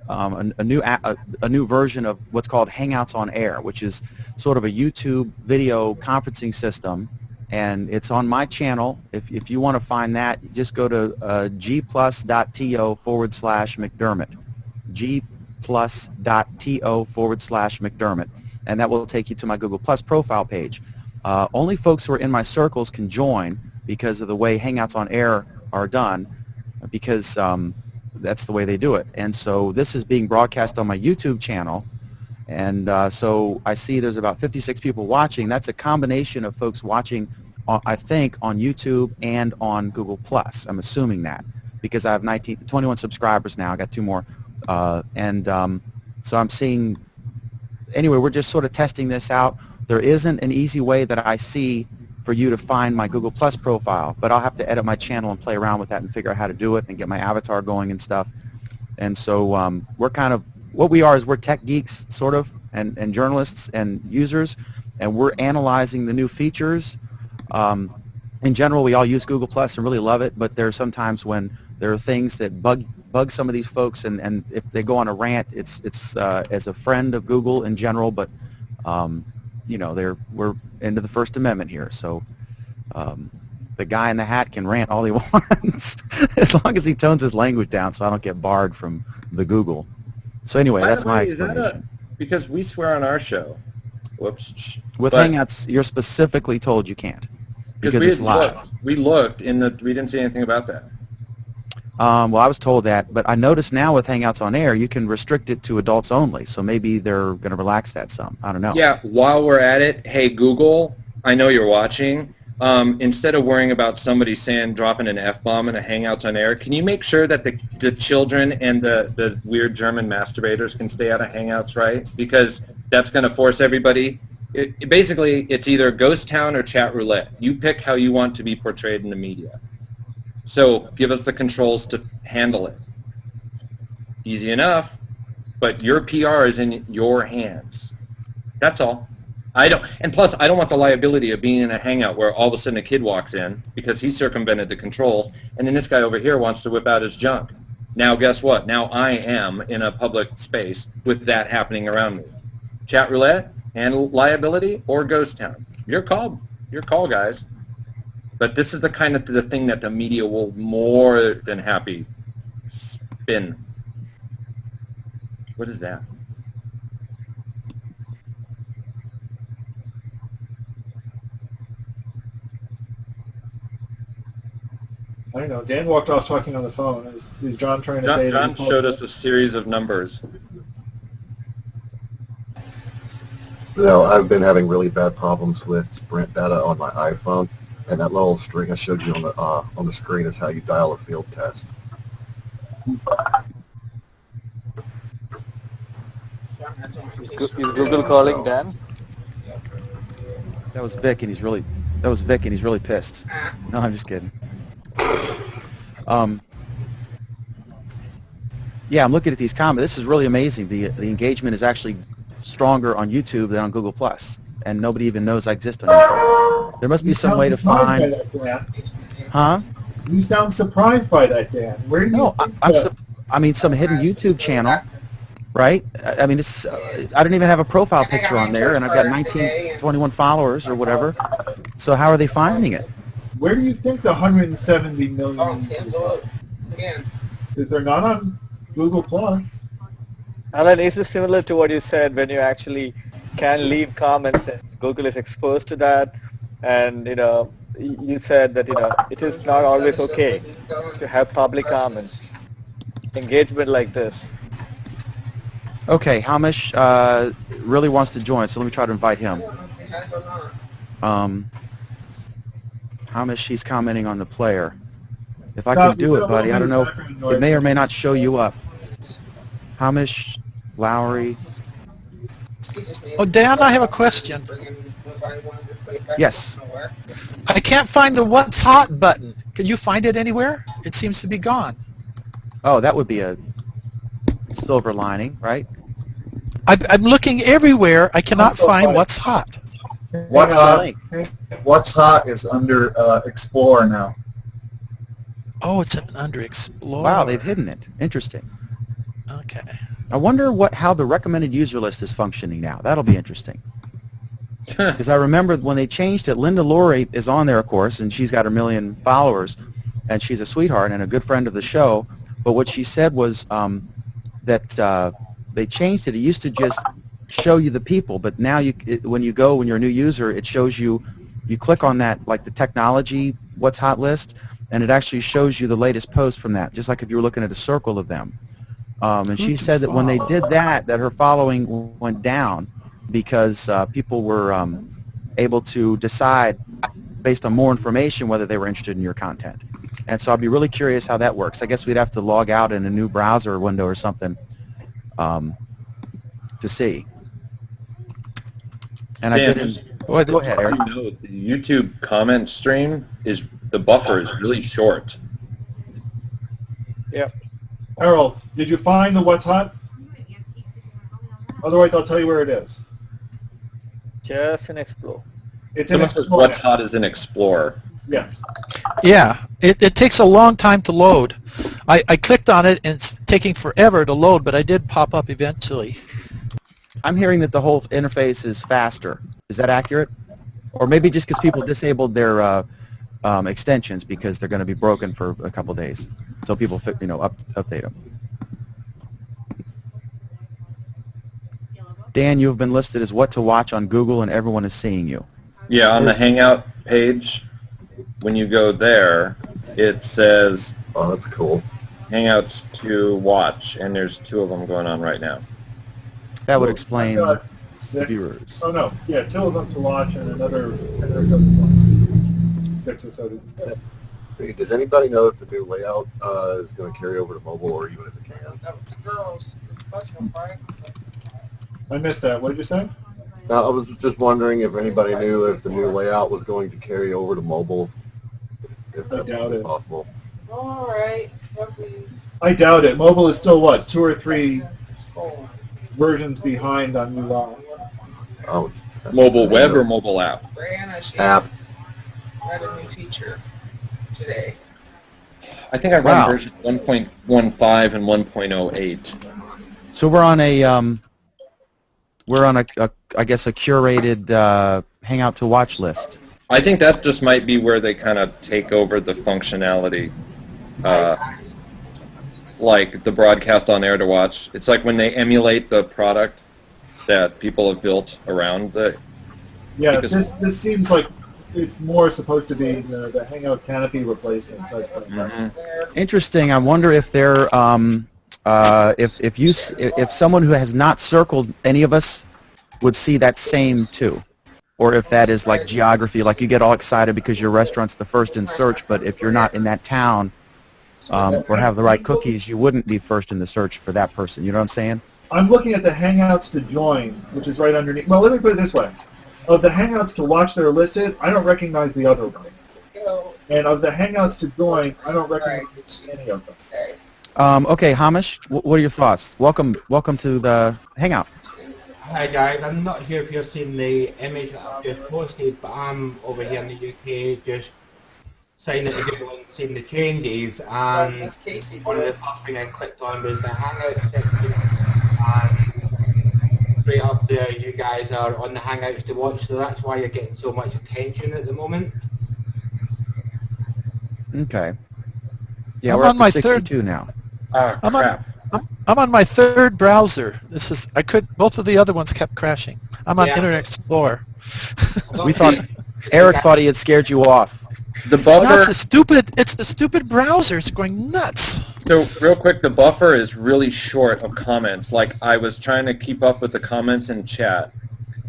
a new version of what's called Hangouts on Air, which is sort of a YouTube video conferencing system. And it's on my channel. If you want to find that, just go to gplus.to /McDermott. gplus.to /McDermott. And that will take you to my Google Plus profile page. Only folks who are in my circles can join because of the way Hangouts on Air are done, because that's the way they do it. And so this is being broadcast on my YouTube channel. And so I see there's about 56 people watching. That's a combination of folks watching, I think, on YouTube and on Google+. I'm assuming that because I have 21 subscribers now. I got 2 more. So I'm seeing, anyway, we're just sort of testing this out. There isn't an easy way that I see for you to find my Google Plus profile, but I'll have to edit my channel and play around with that and figure out how to do it and get my avatar going and stuff. And so we're kind of what we are is we're tech geeks, sort of, and journalists and users, and we're analyzing the new features. In general, we all use Google Plus and really love it, but there are some times when there are things that bug some of these folks, and if they go on a rant, it's as a friend of Google in general, but you know, we're into the First Amendment here, so the guy in the hat can rant all he wants as long as he tones his language down, so I don't get barred from the Google. So anyway, that's my explanation. Because we swear on our show. Whoops. With Hangouts, you're specifically told you can't because it's live. We looked we didn't see anything about that. Well, I was told that, but I noticed now with Hangouts on Air, you can restrict it to adults only. So maybe they're going to relax that some. I don't know. Yeah. While we're at it, hey Google, I know you're watching. Instead of worrying about somebody dropping an F-bomb in a Hangouts on Air, can you make sure that the children and the weird German masturbators can stay out of Hangouts, right? Because that's going to force everybody. Basically, it's either Ghost Town or Chat Roulette. You pick how you want to be portrayed in the media. So give us the controls to handle it. Easy enough, but your PR is in your hands. That's all. And plus, I don't want the liability of being in a Hangout where all of a sudden a kid walks in because he circumvented the controls, and then this guy over here wants to whip out his junk. Now, guess what? Now I am in a public space with that happening around me. Chat Roulette and liability or Ghost Town. Your call, guys. But this is the kind of the thing that the media will more than happy spin. What is that? I don't know. Dan walked off talking on the phone. Is John trying to say that? John showed us a series of numbers. No, I've been having really bad problems with Sprint data on my iPhone, and that little string I showed you on the screen is how you dial a field test. Is Google calling Dan? That was Vic, and he's really pissed. No, I'm just kidding. Yeah, I'm looking at these comments. This is really amazing. The engagement is actually stronger on YouTube than on Google Plus, and nobody even knows I exist on YouTube. There must be some way to find. Huh? You sound surprised by that, Dan. Where do you? No, I mean some hidden YouTube channel, right? I mean, it's. I don't even have a profile picture on there, and I've got 21 followers or whatever. So how are they finding it? Where do you think the 170 million because they're not on Google Plus? Alan, is this similar to what you said when you actually can leave comments and Google is exposed to that, and you said that it is not always okay to have public comments, engagement like this. Okay, Hamish really wants to join, so let me try to invite him. Hamish, he's commenting on the player. If I can do it, buddy, I don't know. It may or may not show you up. Hamish, Lowry. Oh, Dan, I have a question. Yes. I can't find the What's Hot button. Can you find it anywhere? It seems to be gone. Oh, that would be a silver lining, right? I'm looking everywhere. I cannot find What's Hot. What's Hot is under Explorer now. Oh, it's under Explorer. Wow, they've hidden it. Interesting. Okay. I wonder how the recommended user list is functioning now. That'll be interesting. Because I remember when they changed it, Linda Laurie is on there, of course, and she's got 1 million followers, and she's a sweetheart and a good friend of the show. But what she said was that they changed it. It used to just show you the people, but now when you're a new user, it shows you click on that, like the technology What's Hot list, and it actually shows you the latest post from that, just like if you were looking at a circle of them. And she said that when they did that her following went down because people were able to decide based on more information whether they were interested in your content. And so I'd be really curious how that works. I guess we'd have to log out in a new browser window or something to see. And Dan, go ahead, Eric. The YouTube comment stream the buffer is really short. Yep. Errol, did you find the What's Hot? Otherwise, I'll tell you where it is. Just in Explore. It's in Someone says, Explore. what's hot is in Explorer. Yes. Yeah, it takes a long time to load. I clicked on it and it's taking forever to load, but I did pop up eventually. I'm hearing that the whole interface is faster. Is that accurate? Or maybe just because people disabled their extensions because they're going to be broken for a couple days, so people update them. Dan, you have been listed as what to watch on Google, and everyone is seeing you. Yeah, on the Hangout page, when you go there, it says Oh, that's cool. Hangouts to watch, and there's 2 of them going on right now. That would explain I've got the 6. viewers. Oh no, yeah, 2 of them to watch and another 10 or so to watch. 6 or so. Hey, does anybody know if the new layout is going to carry over to mobile, or even if it can? That was the girls. That's one, right? I missed that. What did you say? I was just wondering if anybody knew if the new layout was going to carry over to mobile, if I that doubt was it. possible. All right. Let's see. I doubt it. Mobile is still what, 2 or 3 versions behind on UI. Oh, Mobile web or mobile app? Brianna, she app. got a new teacher today. I think I run Wow. version 1.15 and 1.08. So we're on a I guess a curated Hangout to watch list. I think that just might be where they kind of take over the functionality, like the broadcast on air to watch. It's like when they emulate the product that people have built around the. Yeah, because- this seems like it's more supposed to be the Hangout Canopy replacement type thing. Mhm. Interesting. I wonder if they're if someone who has not circled any of us would see that same too, or if that is like geography, like you get all excited because your restaurant's the first in search, but if you're not in that town or have the right cookies, you wouldn't be first in the search for that person. You know what I'm saying? I'm looking at the Hangouts to join, which is right underneath. Well, let me put it this way. Of the Hangouts to watch that are listed, I don't recognize the other one. Go. And of the Hangouts to join, I don't recognize Right. any of them. Okay. Okay, Hamish, what are your thoughts? Welcome to the Hangout. Hi guys, I'm not sure if you've seen the image that I've just posted, but I'm over here in the UK just signing to Google and seeing the changes, and That's Casey. one of the first things I clicked on was the Hangout section, and straight up there you guys are on the Hangouts to watch, so that's why you're getting so much attention at the moment. Okay. Yeah, I'm we're up on to my 62 now. I'm on my 3rd browser. Both of the other ones kept crashing. I'm on Yeah. Internet Explorer. We thought Eric thought he had scared you off. The No, buffer. it's the stupid browser. It's going nuts. So real quick, the buffer is really short of comments. Like I was trying to keep up with the comments in chat,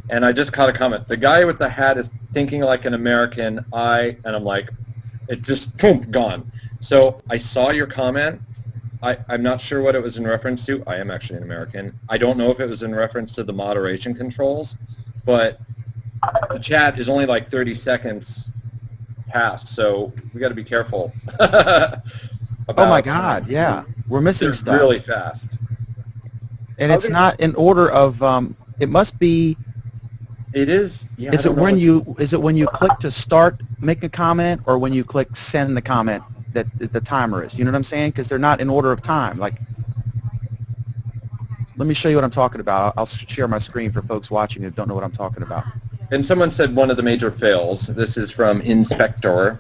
and I just caught a comment. The guy with the hat is thinking like an American. And I'm like, it just boom, gone. So I saw your comment. I'm not sure what it was in reference to. I am actually an American. I don't know if it was in reference to the moderation controls, but the chat is only like 30 seconds past, so we got to be careful. Oh my God! Yeah, we're missing They're stuff. really fast. And it's not in order of. It must be. It is. Yeah, I Is it don't know when what- you click to start making a comment, or when you click send the comment that the timer is? You know what I'm saying? Because they're not in order of time. Like, let me show you what I'm talking about. I'll share my screen for folks watching who don't know what I'm talking about. And someone said one of the major fails. This is from Inspector.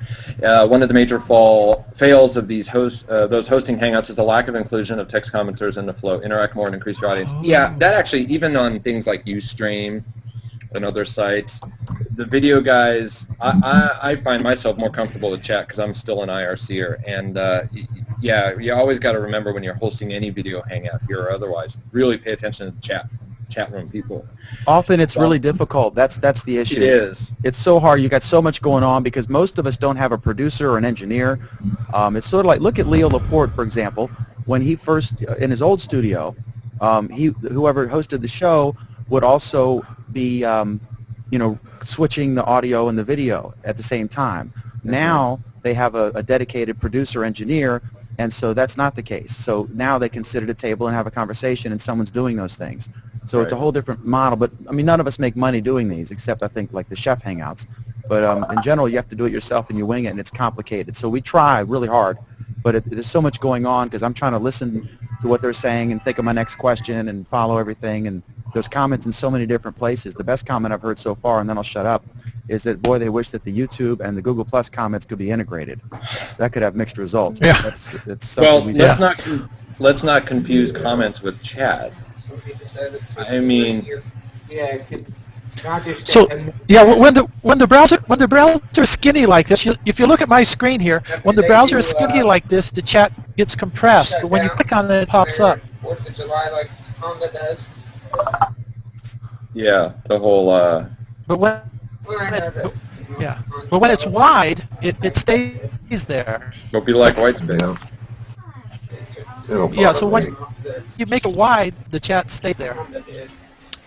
One of the major fails of these those hosting Hangouts is the lack of inclusion of text commenters in the flow. Interact more and increase your audience. Yeah, that actually, even on things like Ustream and other sites, the video guys, I find myself more comfortable with chat because I'm still an IRCer. And yeah, you always got to remember when you're hosting any video Hangout here or otherwise, really pay attention to the chat room people. Often it's really difficult. That's the issue. It is. It's so hard. You got so much going on because most of us don't have a producer or an engineer. It's sort of like, look at Leo Laporte, for example. When he first, in his old studio, whoever hosted the show would also be, switching the audio and the video at the same time. Now they have a dedicated producer engineer, And so that's not the case. So now they can sit at a table and have a conversation, and someone's doing those things. So it's a whole different model. But I mean, none of us make money doing these, except I think like the chef hangouts. But in general, you have to do it yourself, and you wing it, and it's complicated. So we try really hard, but there's so much going on because I'm trying to listen to what they're saying and think of my next question and follow everything. And there's comments in so many different places. The best comment I've heard so far, and then I'll shut up, is that, boy, they wish that the YouTube and the Google Plus comments could be integrated. That could have mixed results. Yeah. That's Well, we let's not confuse comments with chat. I mean, so yeah, when the browser is skinny like this, if you look at my screen here, when the browser is skinny like this, the chat gets compressed. But when you click on it, it pops up. 4th of July, like Honda does. yeah, the whole. But when it's wide, it stays there. It'll be like white space. Yeah, so when you make it wide, the chat stays there.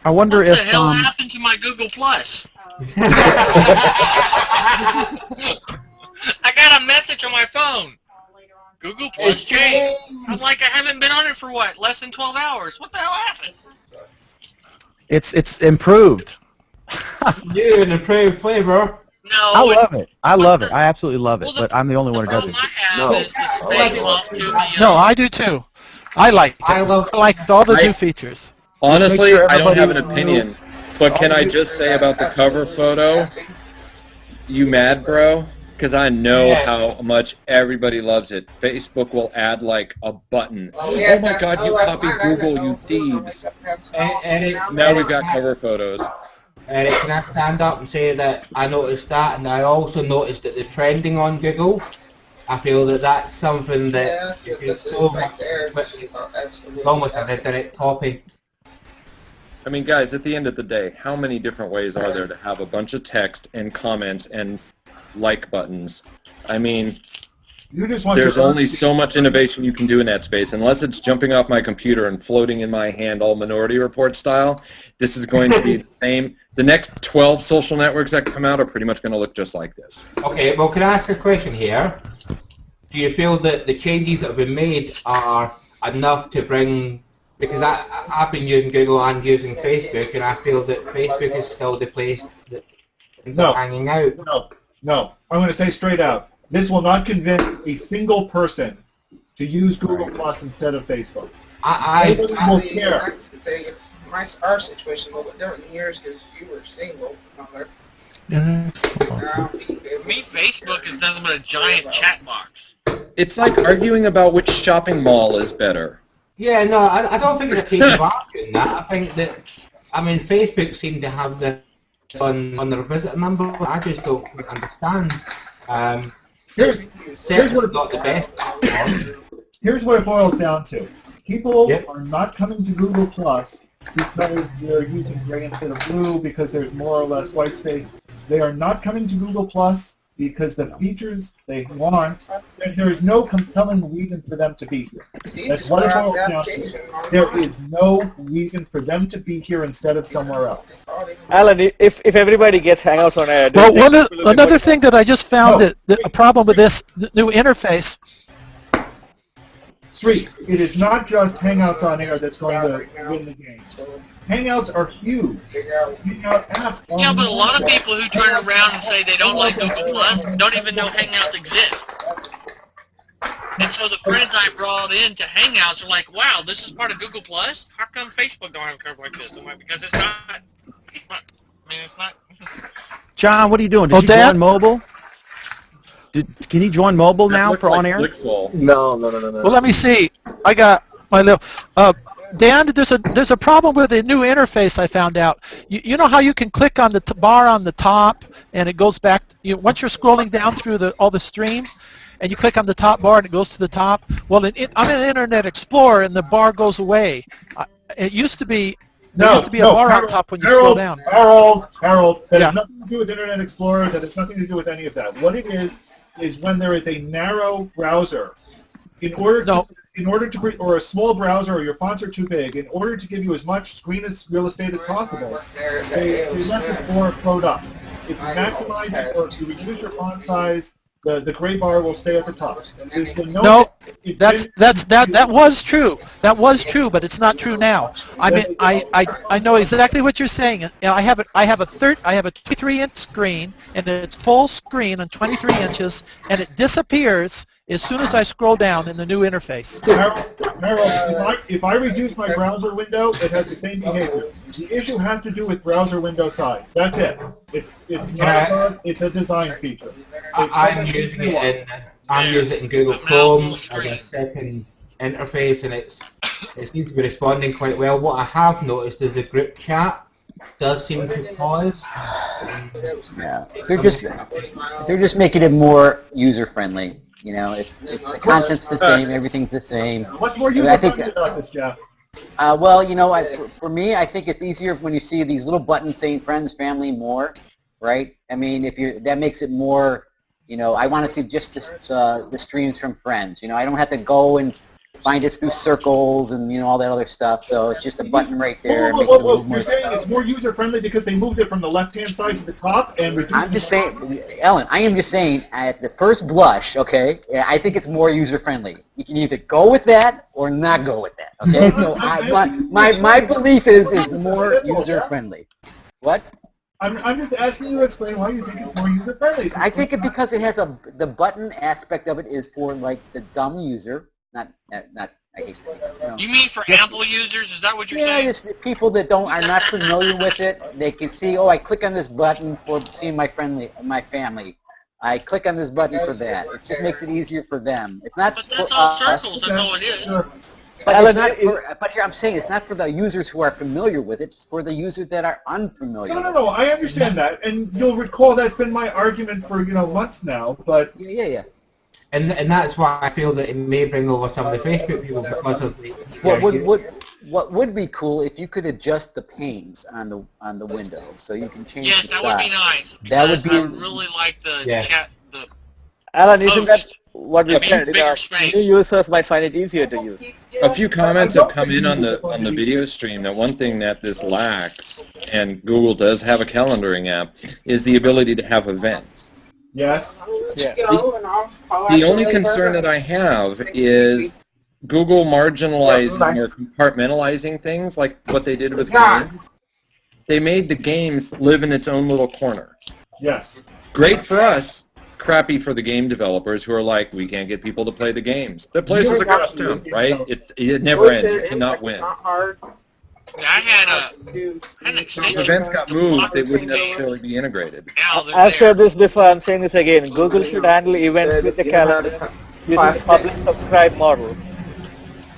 I wonder what if the hell happened to my Google Plus? I got a message on my phone. Google Plus changed. I was like, I haven't been on it for what? Less than 12 hours. What the hell happened? it's improved. New and improved flavor. No. I love it. I love it. I absolutely love it. But I'm the only one who does it. No, I do too. I like all the new features. Honestly, I don't have an opinion. But can I just say about the cover photo? You mad, bro? Because I know how much everybody loves it. Facebook will add like a button. Oh my God, you copied Google, you thieves. Now we've got cover photos. Eric, can I stand up and say that I noticed that, and I also noticed that the trending on Google, I feel that that's something that is so much, it's almost a direct copy. I mean, guys, at the end of the day, how many different ways are there to have a bunch of text and comments and like buttons? I mean, there's only so much innovation you can do in that space. Unless it's jumping off my computer and floating in my hand all Minority Report style, this is going to be the same. The next 12 social networks that come out are pretty much going to look just like this. Okay, well, can I ask a question here? Do you feel that the changes that have been made are enough to bring... Because I've been using Google and using Facebook, and I feel that Facebook is still the place that things are hanging out. No. I'm going to say straight out. This will not convince a single person to use Google Plus instead of Facebook. Nobody will care. That's the thing. It's our situation a little bit different than yours because you were single. Me, Facebook is nothing but a giant chat box. It's like arguing about which shopping mall is better. Yeah, no, I don't think it's a case of arguing that. I think that, I mean, Facebook seemed to have this on their visitor number. I just don't understand. Here's what not the best. Here's what it boils down to. People are not coming to Google Plus because they're using gray instead of blue, because there's more or less white space. They are not coming to Google Plus because the features they want, and there is no compelling reason for them to be here. That's what it boils down to. There is no reason for them to be here instead of somewhere else. Alan, if everybody gets Hangouts on air... Well, another thing that I just found that a problem with this new interface... Sri, it is not just Hangouts on air that's going to win the game. Hangouts are huge. Hangout apps. Yeah, but a lot of people who turn around and say they don't like Google Plus don't even know Hangouts exist. And so the friends I brought into Hangouts are like, wow, this is part of Google Plus? How come Facebook don't have cover like this? I'm like, because it's not. I mean, it's not. John, what are you doing? Did you join mobile? Can you join mobile now for on air? No. Well, let me see. I got my little. Dan, there's a problem with the new interface I found out. You know how you can click on the bar on the top and it goes back. Once you're scrolling down through all the stream, and you click on the top bar and it goes to the top. Well, I'm in Internet Explorer and the bar goes away. It used to be. There used to be a bar on top when you scroll down. Harold, that has nothing to do with Internet Explorer. That has nothing to do with any of that. What it is when there is a narrow browser, or a small browser, or your fonts are too big, in order to give you as much screen real estate as possible, they let the Explorer float up. If you maximize it or if you reduce your font size, The gray bar will stay at the top. No, that was true. That was true, but it's not true now. I mean, I know exactly what you're saying, and I have a 23-inch screen, and it's full screen on 23 inches, and it disappears as soon as I scroll down in the new interface. Harold, if I reduce my browser window, it has the same behavior. The issue has to do with browser window size. That's it. It's not a bug. It's a design feature. I'm using it in Google Chrome as a second interface, and it seems to be responding quite well. What I have noticed is the group chat does seem to pause. Yeah, they're just making it more user friendly. You know, the content's the same, everything's the same. What's more user-friendly about this, Jeff? Well, you know, for me, I think it's easier when you see these little buttons saying friends, family, more, right? I mean, that makes it more, you know, I want to see just the streams from friends. You know, I don't have to go and find it through circles and, you know, all that other stuff. So it's just a button right there. You're saying it's more user-friendly because they moved it from the left-hand side to the top and reduced I'm just saying, Ellen, I am just saying, at the first blush, okay, I think it's more user-friendly. You can either go with that or not go with that, okay? So my belief is more user-friendly. What? I'm just asking you to explain why you think it's more user-friendly. I think it's because it has the button aspect of it is for, like, the dumb user. Not I hate to, You mean for Apple users? Is that what you're saying? Yeah, just people that are not familiar with it. They can see, oh, I click on this button for seeing my family. I click on this button for that. It just makes it easier for them. It's not but for that's all us. circles. That's all it is. But here I'm saying it's not for the users who are familiar with it. It's for the users that are unfamiliar. No. I understand that, and you'll recall that's been my argument for months now. But yeah. And that's why I feel that it may bring over some of the Facebook people because of the... What would be cool if you could adjust the panes on the window, so you can change the size. Yes, that would be nice. That would be. I really like the chat. Alan, isn't that what we said? New users might find it easier to use. A few comments have come in on the video stream that one thing that this lacks, and Google does have a calendaring app, is the ability to have events. Yes. Yeah. The only concern that I have is Google marginalizing or compartmentalizing things like what they did with games. They made the games live in its own little corner. Yes. Great for us, crappy for the game developers who are like, we can't get people to play the games. The place is a ghost town, right? It never ends. You cannot win. I had an extension. If events got moved, they wouldn't necessarily be integrated. I've said this before, I'm saying this again. Google should handle events with the calendar using the publish subscribe model.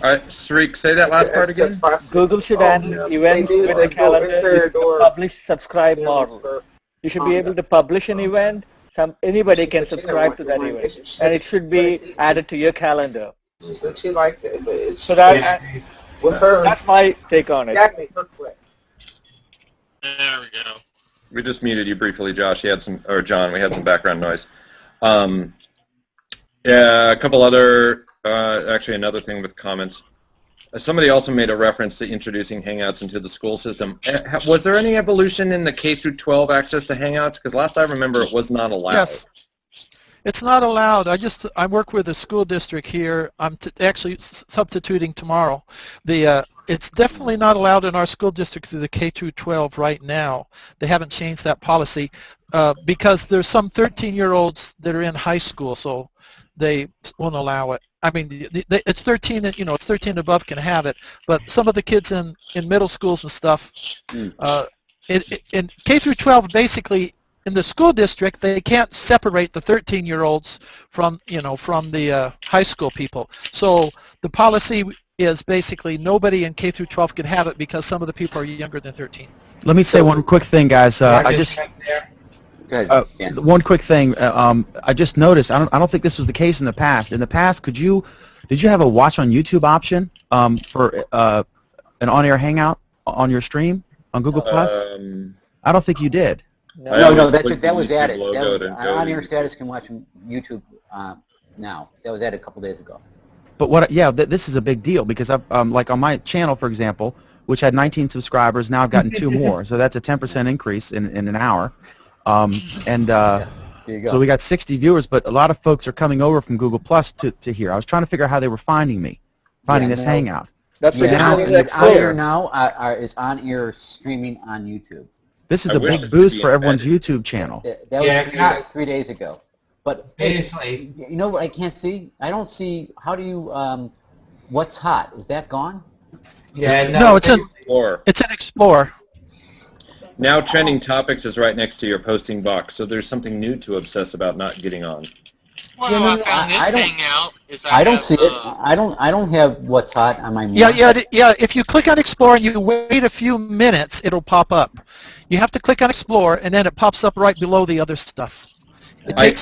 Alright, Sarik, say that last part again. Google should handle events with the calendar using the publish subscribe model. You should be able to publish an event. Anybody can subscribe to that event, and it should be added to your calendar. So that's my take on it. There we go. We just muted you briefly, Josh. John. We had some background noise. Yeah, a couple other. Actually, another thing with comments. Somebody also made a reference to introducing Hangouts into the school system. Was there any evolution in the K-12 access to Hangouts? Because last I remember, it was not allowed. Yes. It's not allowed. I work with a school district here. I'm actually substituting tomorrow. It's definitely not allowed in our school district through the K-12 right now. They haven't changed that policy because there's some 13-year-olds that are in high school, so they won't allow it. I mean, it's 13. It's 13 and above can have it, but some of the kids in middle schools and stuff, in K-12 basically. In the school district, they can't separate the 13-year-olds from the high school people. So the policy is basically nobody in K-12 can have it because some of the people are younger than 13. Let me say one quick thing, guys. One quick thing. I just noticed. I don't think this was the case in the past. In the past, did you have a watch on YouTube option for an on-air hangout on your stream on Google Plus? I don't think you did. No, that was added. On-air status can watch YouTube now. That was added a couple days ago. But this is a big deal because like on my channel, for example, which had 19 subscribers, now I've gotten 2 more. So that's a 10% increase in an hour. There you go. So we got 60 viewers, but a lot of folks are coming over from Google Plus to here. I was trying to figure out how they were finding me, finding this Hangout. That's yeah, now it's on air now. Is on air streaming on YouTube. This is a big boost for everyone's YouTube channel. That was 3 days ago. But basically, you know what I can't see? I don't see. How do you? What's hot? Is that gone? Yeah, no, it's in Explorer. It's in Explorer. Now trending topics is right next to your posting box, so there's something new to obsess about not getting on. Well, I found this Hangout. I don't see it. I don't have what's hot on my. Yeah. If you click on Explorer and you wait a few minutes, it'll pop up. You have to click on Explorer, and then it pops up right below the other stuff. It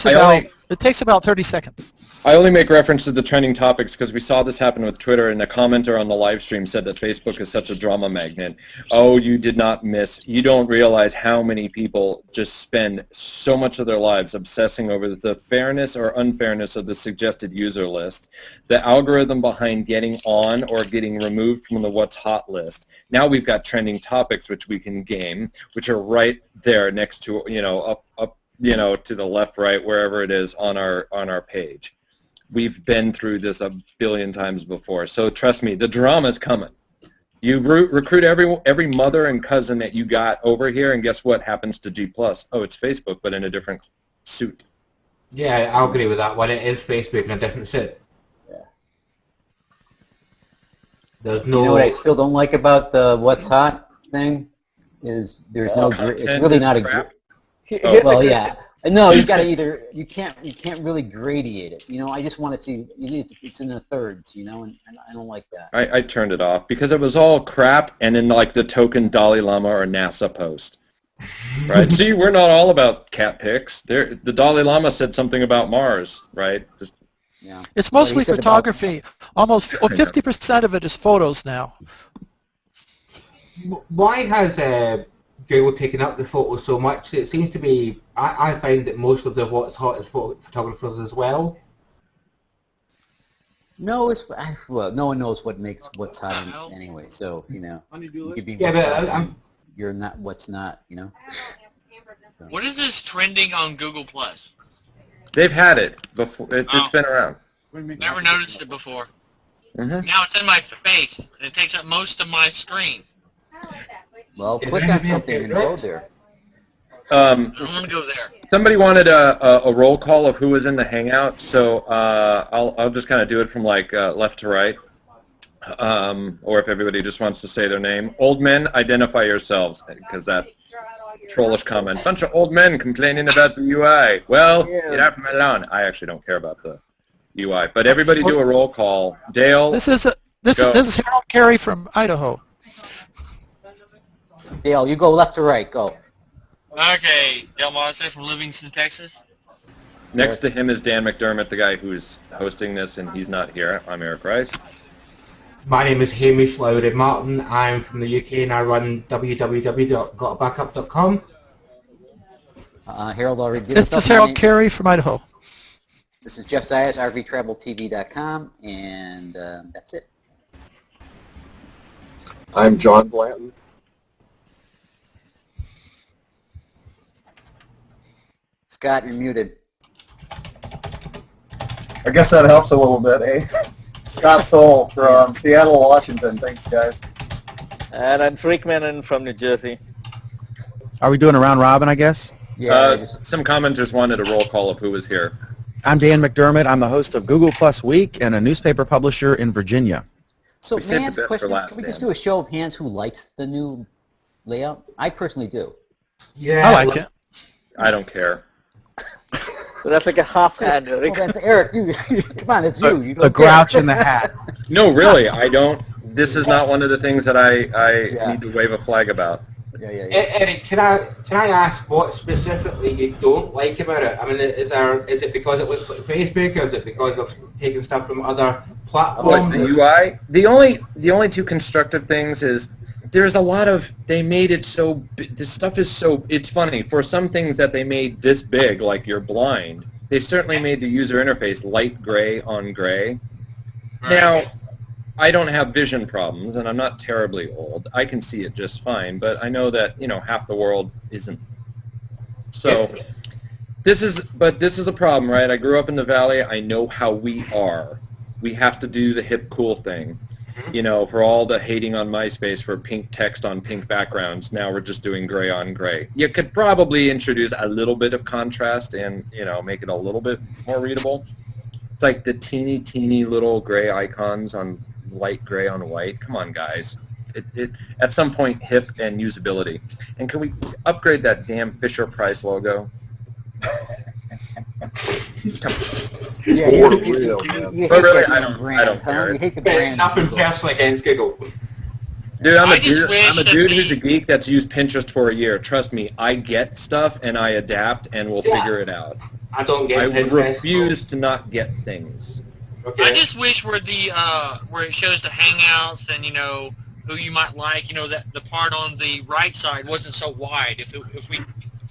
takes about 30 seconds. I only make reference to the trending topics because we saw this happen with Twitter, and a commenter on the live stream said that Facebook is such a drama magnet. Oh, you did not miss. You don't realize how many people just spend so much of their lives obsessing over the fairness or unfairness of the suggested user list, the algorithm behind getting on or getting removed from the what's hot list. Now we've got trending topics which we can game, which are right there next to, up to the left, right, wherever it is on our page. We've been through this a billion times before, so trust me, the drama's coming. You recruit every mother and cousin that you got over here, and guess what happens to G+? Oh, it's Facebook, but in a different suit. Yeah, I'll agree with that one. It is Facebook in a different suit. Yeah. There's no. You know what I still don't like about the what's hot thing is there's no. It's really not a. Oh. Well, yeah. No, you got to you can't really gradiate it. I just want to see it's in the thirds, and I don't like that. I turned it off because it was all crap, and then like the token Dalai Lama or NASA post. Right? See, we're not all about cat pics. The Dalai Lama said something about Mars, right? Yeah. It's mostly photography. Almost 50% of it is photos now. Why has Google taken up the photos so much? It seems to be. I find that most of the what's hot is photographers as well. No, no one knows what makes what's hot anyway. So you could be. Yeah, but you're not what's not. So. What is this trending on Google Plus? They've had it before. It's been around. Never noticed it before. Mm-hmm. Now it's in my face, and it takes up most of my screen. Well, click on something and go there. I want to go there. Somebody wanted a roll call of who was in the Hangout, so I'll just kind of do it from like left to right, or if everybody just wants to say their name. Old men, identify yourselves, because that trollish comment. Bunch of old men complaining about the UI. Well, get out from me alone. I actually don't care about the UI, but everybody do a roll call. Dale, this is Harold Carey from Idaho. Dale, you go left to right. Go. Okay, Dale Morrissey from Livingston, Texas. Next to him is Dan McDermott, the guy who's hosting this, and he's not here. I'm Eric Rice. My name is Hamish Lowry Martin. I'm from the UK, and I run www.gotbackup.com. Harold already did it. This is Harold Carey from Idaho. This is Jeff Zayas, RVTravelTV.com, and that's it. I'm John Blanton. Scott, you're muted. I guess that helps a little bit, eh? Scott Soul from Seattle, Washington. Thanks, guys. And I'm Freak Menon from New Jersey. Are we doing a round robin, I guess? Yeah. Some commenters wanted a roll call of who was here. I'm Dan McDermott. I'm the host of Google Plus Week and a newspaper publisher in Virginia. So, We saved the man's best question, for last, can we just Dan. do a show of hands who likes the new layout? I personally do. Yeah, I like it. I don't care. So that's like a half-hand, Eric. Well, that's Eric. Come on, it's you. You The grouch in the hat. No, really, I don't. This is not one of the things that I need to wave a flag about. Yeah. Eric, can I ask what specifically you don't like about it? I mean, is it because it looks like Facebook, or is it because of taking stuff from other platforms? What, the UI? The only two constructive things is there's a lot of, they made it so, this stuff is so, it's funny, for some things that they made this big, like you're blind, they certainly made the user interface light gray on gray. Now, I don't have vision problems, and I'm not terribly old. I can see it just fine, but I know that, half the world isn't. So, This is a problem, right? I grew up in the Valley. I know how we are. We have to do the hip, cool thing. You know, for all the hating on MySpace for pink text on pink backgrounds, now we're just doing gray on gray. You could probably introduce a little bit of contrast and, you know, make it a little bit more readable. It's like the teeny little gray icons on light gray on white. Come on, guys. It at some point, hip and usability. And can we upgrade that damn Fisher-Price logo? Yeah, you but really, I don't care. You hate the brand. Nothing personal against Google. Dude, I'm a dude who's a geek that's used Pinterest for a year. Trust me, I get stuff and I adapt and we'll figure it out. I don't get Pinterest. I refuse to not get things. Okay. I just wish where it shows the Hangouts and, you know, who you might like, you know, that the part on the right side wasn't so wide. If we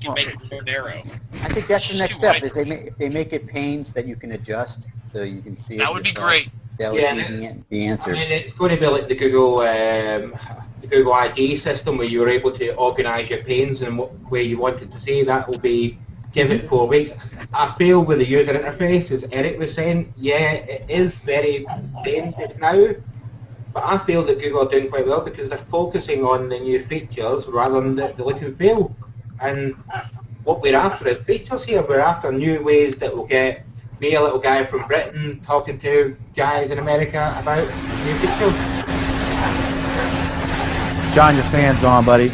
can make it more narrow. I think that's the next step. Is if they make it panes that you can adjust, so you can see. That would be great. That would be the answer. I mean, it's going to be like the Google ID system, where you were able to organize your panes and where you wanted to see. That will be give it 4 weeks. I feel with the user interface, as Eric was saying, yeah, it is very dated now. But I feel that Google are doing quite well because they're focusing on the new features rather than the look and feel. And what we're after is features here. We're after new ways that will get me, a little guy from Britain, talking to guys in America about new features. John, your fan's on, buddy.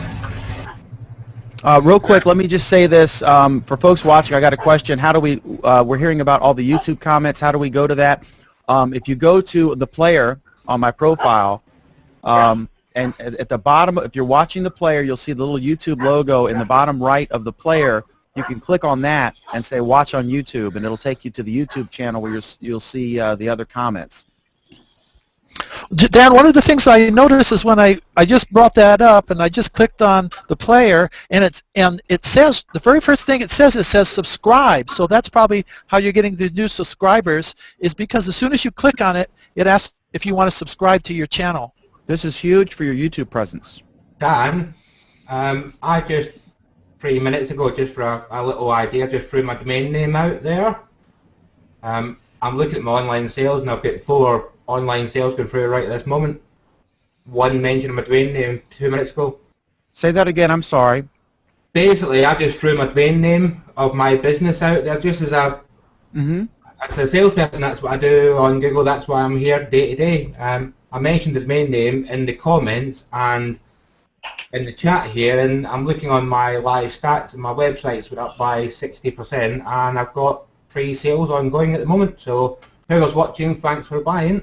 Real quick, let me just say this. For folks watching, I got a question. How do we, we're hearing about all the YouTube comments. How do we go to that? If you go to the player on my profile, and at the bottom, if you're watching the player, you'll see the little YouTube logo in the bottom right of the player. You can click on that and say watch on YouTube, and it'll take you to the YouTube channel where you'll see the other comments. Dan, one of the things I noticed is when I just brought that up and I just clicked on the player, and it says, the very first thing it says subscribe. So that's probably how you're getting the new subscribers, is because as soon as you click on it, it asks if you want to subscribe to your channel. This is huge for your YouTube presence. Dan, I just 3 minutes ago, just for a little idea, just threw my domain name out there. I'm looking at my online sales, and I've got 4 online sales going through right at this moment. One mentioned my domain name 2 minutes ago. Say that again, I'm sorry. Basically, I just threw my domain name of my business out there just as a as a salesperson. That's what I do on Google. That's why I'm here day to day. I mentioned the domain name in the comments and in the chat here, and I'm looking on my live stats, and my website's went up by 60%, and I've got 3 sales ongoing at the moment. So whoever's watching, thanks for buying.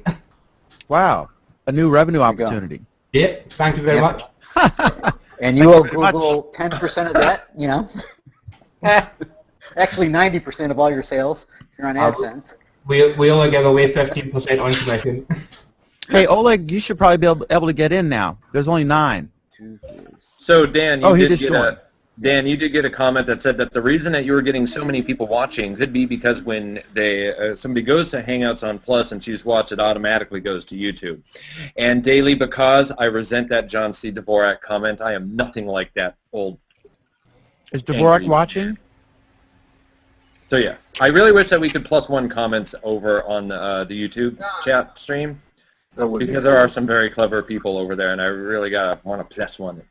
Wow, a new revenue opportunity. Yep, thank you very much. And you owe Google 10% of that, you know. Actually, 90% of all your sales if you're on AdSense. We only give away 15% on commission. Hey, Oleg, you should probably be able to get in now. There's only 9. So, Dan, Dan, you did get a comment that said that the reason that you were getting so many people watching could be because when somebody goes to Hangouts on Plus and choose Watch, it automatically goes to YouTube. And daily, because I resent that John C. Dvorak comment, I am nothing like that old. Is Dvorak watching? So yeah, I really wish that we could +1 comments over on the YouTube chat stream, because there are some very clever people over there, and I really want to possess one.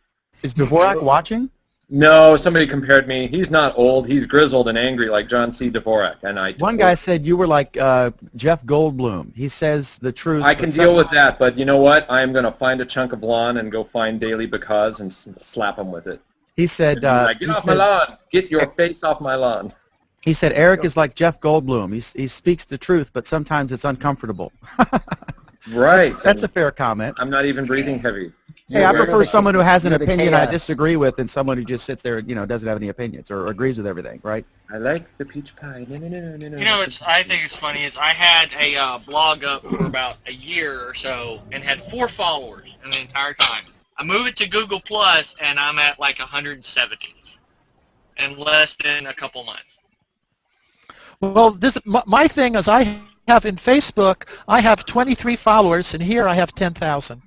Is Dvorak watching? No, somebody compared me. He's not old. He's grizzled and angry like John C. Dvorak. And one guy said you were like Jeff Goldblum. He says the truth. I can deal with that, but you know what? I am going to find a chunk of lawn and go find Daily Because and slap him with it. He said, get off my lawn. Get your face off my lawn. He said Eric is like Jeff Goldblum. He speaks the truth, but sometimes it's uncomfortable. Right. That's a fair comment. I'm not even breathing heavy. Hey, I prefer someone who has an opinion I disagree with than someone who just sits there, you know, doesn't have any opinions or agrees with everything, right? I like the peach pie. No. You know, I think it's funny is I had a blog up for about a year or so and had 4 followers in the entire time. I moved it to Google Plus and I'm at like 170 in less than a couple months. Well, my thing is I have in Facebook, I have 23 followers, and here I have 10,000.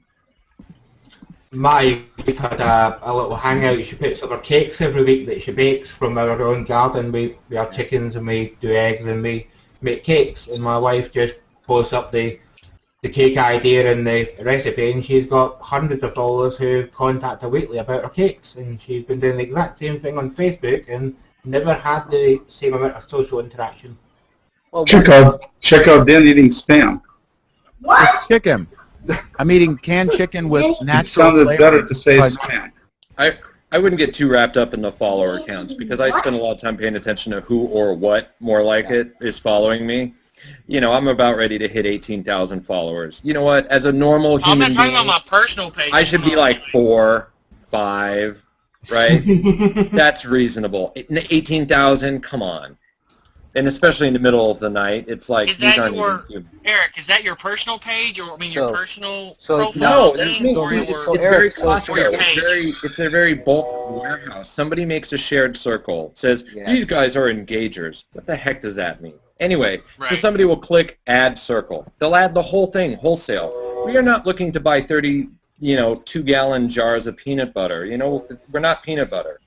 we've had a little hangout. She puts up her cakes every week that she bakes from our own garden. We have chickens and we do eggs and we make cakes. And my wife just posts up the cake idea and the recipe, and she's got hundreds of followers who contact her weekly about her cakes. And she's been doing the exact same thing on Facebook and never had the same amount of social interaction. Well, check out Dan eating spam. What? Chicken. I'm eating canned chicken with natural sounded flavor. better to say spam. I wouldn't get too wrapped up in the follower counts because I spend a lot of time paying attention to who or what, more like it, is following me. You know, I'm about ready to hit 18,000 followers. You know what? As a normal human I'm not talking being, about my personal page. I should be like 4, 5, right? That's reasonable. 18,000, come on. And especially in the middle of the night, it's like is that your Eric? Is that your personal page, or your personal profile? No, thing, or it's very classical. It's a very bulk warehouse. Somebody makes a shared circle, says these guys are engagers. What the heck does that mean? Anyway, so somebody will click add circle. They'll add the whole thing wholesale. We are not looking to buy 30, 2-gallon jars of peanut butter. You know, we're not peanut butter.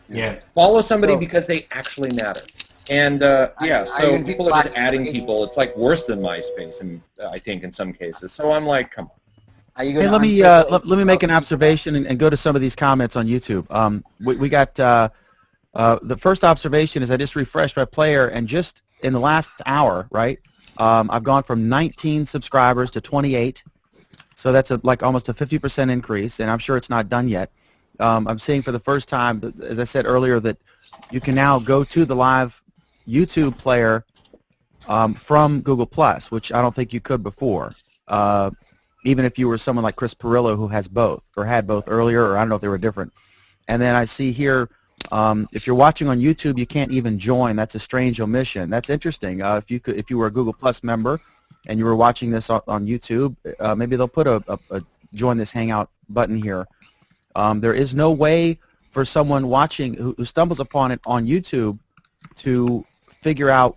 Yeah. Follow somebody because they actually matter. And so people are just adding people. It's like worse than MySpace, and I think in some cases. So I'm like, come on. Hey, let me make an observation and go to some of these comments on YouTube. We got the first observation is I just refreshed my player, and just in the last hour, right? I've gone from 19 subscribers to 28. So that's like almost a 50% increase, and I'm sure it's not done yet. I'm seeing for the first time, as I said earlier, that you can now go to the live YouTube player from Google+, which I don't think you could before, even if you were someone like Chris Pirillo who has both, or had both earlier, or I don't know if they were different. And then I see here, if you're watching on YouTube, you can't even join. That's a strange omission. That's interesting. If you were a Google+ member and you were watching this on YouTube, maybe they'll put a join this Hangout button here. There is no way for someone watching who stumbles upon it on YouTube to figure out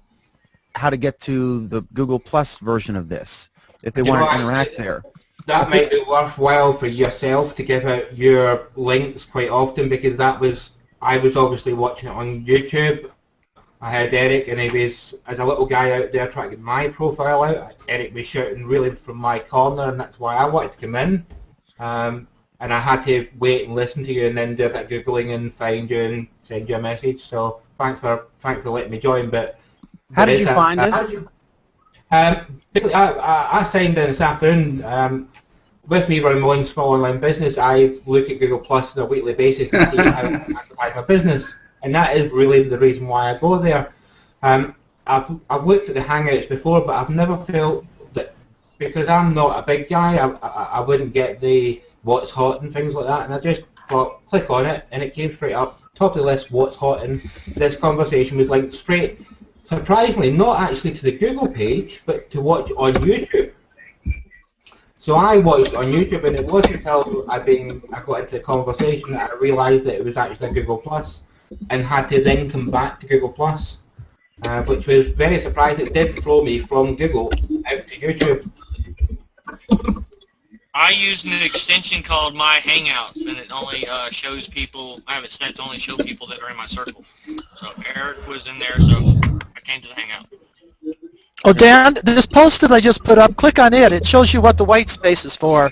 how to get to the Google+ version of this if they want to interact there. That might be worthwhile for yourself to give out your links quite often, because I was obviously watching it on YouTube. I had Eric, and he was, as a little guy out there trying to get my profile out, Eric was shouting really from my corner, and that's why I wanted to come in. And I had to wait and listen to you and then do a bit of Googling and find you and send you a message. So thanks for letting me join. But how did you find us? Basically, I signed in this afternoon. With me running my own small online business, I look at Google Plus on a weekly basis to see how I can advertise my business. And that is really the reason why I go there. I've looked at the Hangouts before, but I've never felt that, because I'm not a big guy, I wouldn't get the what's hot and things like that, and I just thought, click on it, and it came straight up, top of the list, what's hot, and this conversation was linked straight, surprisingly, not actually to the Google page, but to watch on YouTube. So I watched on YouTube, and it wasn't until I got into the conversation that I realised that it was actually Google Plus, and had to then come back to Google Plus, which was very surprising. It did throw me from Google out to YouTube. I use an extension called My Hangout, and it only shows people. I have it set to only show people that are in my circle. So Eric was in there, so I came to the Hangout. Oh, Dan, this post that I just put up, click on it. It shows you what the white space is for.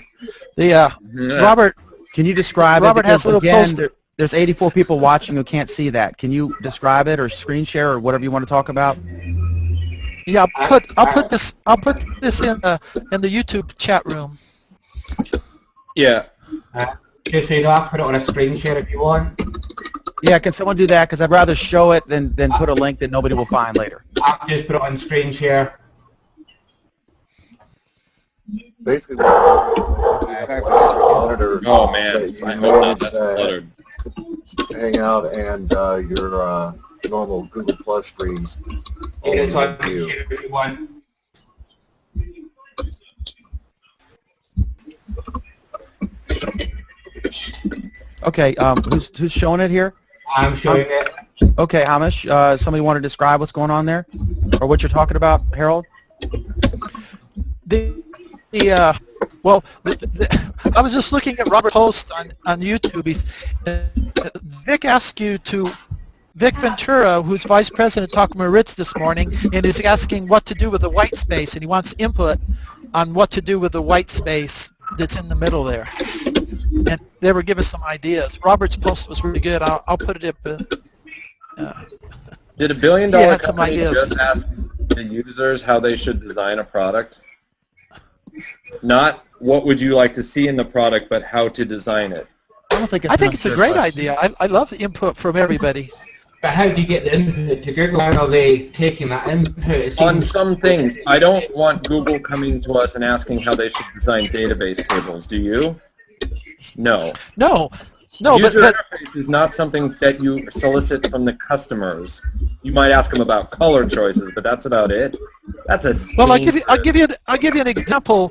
Robert, can you describe Robert it? Has a little post. There's 84 people watching who can't see that. Can you describe it or screen share or whatever you want to talk about? Yeah, I'll put this in the YouTube chat room. Yeah. Just so you know, I'll put it on a screen share if you want. Yeah, can someone do that? Because I'd rather show it than put a link that nobody will find later. I'll just put it on screen share. Basically, monitor. Oh man, I hope not. That's cluttered. Hangout and your normal Google Plus streams. It's on screen share if you want. Okay, who's showing it here? I'm showing it. Okay, Hamish, somebody want to describe what's going on there? Or what you're talking about, Harold? Well, I was just looking at Robert's post on YouTube. Vic Ventura, who's Vice President, talked to Maritz this morning, and is asking what to do with the white space, and he wants input on what to do with the white space that's in the middle there. And they were giving some ideas. Robert's post was really good. I'll put it up. Did $1 billion company ideas. just ask the users how they should design a product? Not what would you like to see in the product, but how to design it. I think it's a great idea. I love the input from everybody. But how do you get the input to Google? How are they taking that input? On some things, I don't want Google coming to us and asking how they should design database tables. Do you? No. No, User interface is not something that you solicit from the customers. You might ask them about color choices, but that's about it. That's a well. I'll give you an example.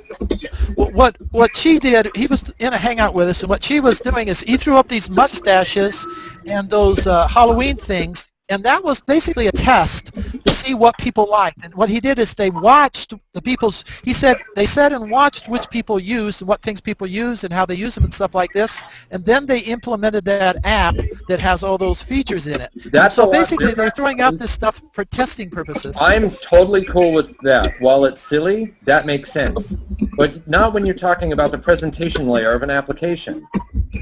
What Chi did, he was in a hangout with us, and what Chi was doing is he threw up these mustaches and those Halloween things, and that was basically a test to see what people liked. And what he did is they watched the people's. They said and watched which people used and what things people use and how they use them and stuff like this. And then they implemented that app that has all those features in it. So basically, they're throwing out this stuff for testing purposes. I'm totally cool with that. While it's silly, that makes sense. But not when you're talking about the presentation layer of an application.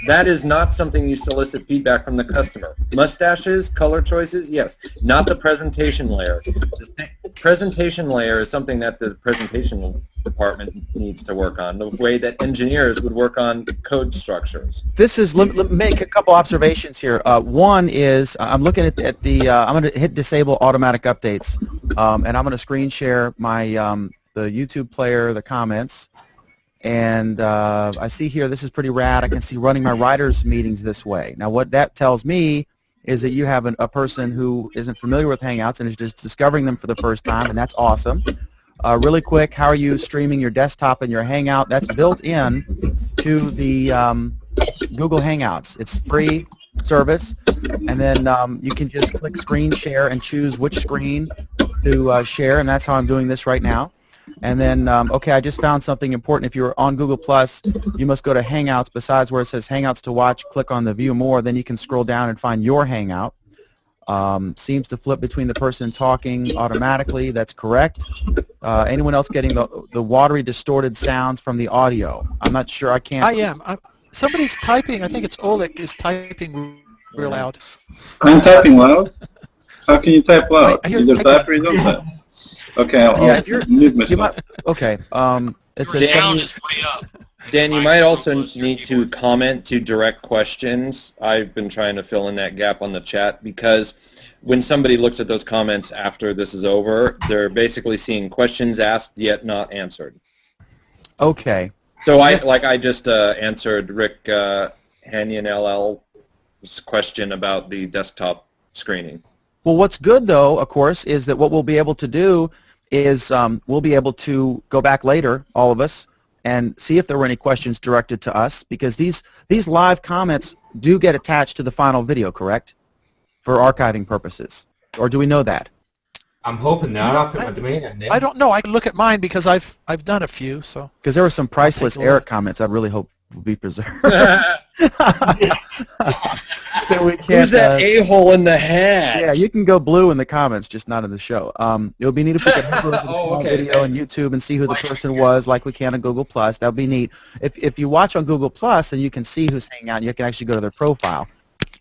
That is not something you solicit feedback from the customer. Mustaches, color choices, yes. Not the presentation layer. The presentation layer is something that the presentation department needs to work on, the way that engineers would work on code structures. Let me make a couple observations here. One is I'm looking at the I'm going to hit disable automatic updates, and I'm going to screen share my the YouTube player, the comments. And I see here, this is pretty rad. I can see running my writers' meetings this way. Now, what that tells me is that you have a person who isn't familiar with Hangouts and is just discovering them for the first time, and that's awesome. Really quick, how are you streaming your desktop and your Hangout? That's built in to the Google Hangouts. It's free service, and then you can just click screen share and choose which screen to share, and that's how I'm doing this right now. And then, okay, I just found something important. If you're on Google+, you must go to Hangouts. Besides where it says Hangouts to watch, click on the View More. Then you can scroll down and find your Hangout. Seems to flip between the person talking automatically. That's correct. Anyone else getting the watery, distorted sounds from the audio? I'm not sure. I can't. I am. Somebody's typing. I think it's Oleg is typing real loud. I'm typing loud? How can you type loud? Either type or you don't type. Okay, I'll mute myself. Okay. It's sound is way up. Dan, you might also need to comment to direct questions. I've been trying to fill in that gap on the chat because when somebody looks at those comments after this is over, they're basically seeing questions asked yet not answered. Okay. So I just answered Rick Hanyon LL's question about the desktop screening. Well, what's good, though, of course, is that what we'll be able to do is we'll be able to go back later, all of us, and see if there were any questions directed to us, because these live comments do get attached to the final video, correct? For archiving purposes. Or do we know that? I'm hoping not. I'll put my domain in there. I don't know. I can look at mine because I've done a few. So. Because there were some priceless Eric comments I really hope will be preserved. Who's that a-hole in the hat? Yeah, you can go blue in the comments, just not in the show. It would be neat if we could have a video on YouTube and see who the person was, like we can on Google+. That would be neat. If you watch on Google+, then you can see who's hanging out, and you can actually go to their profile.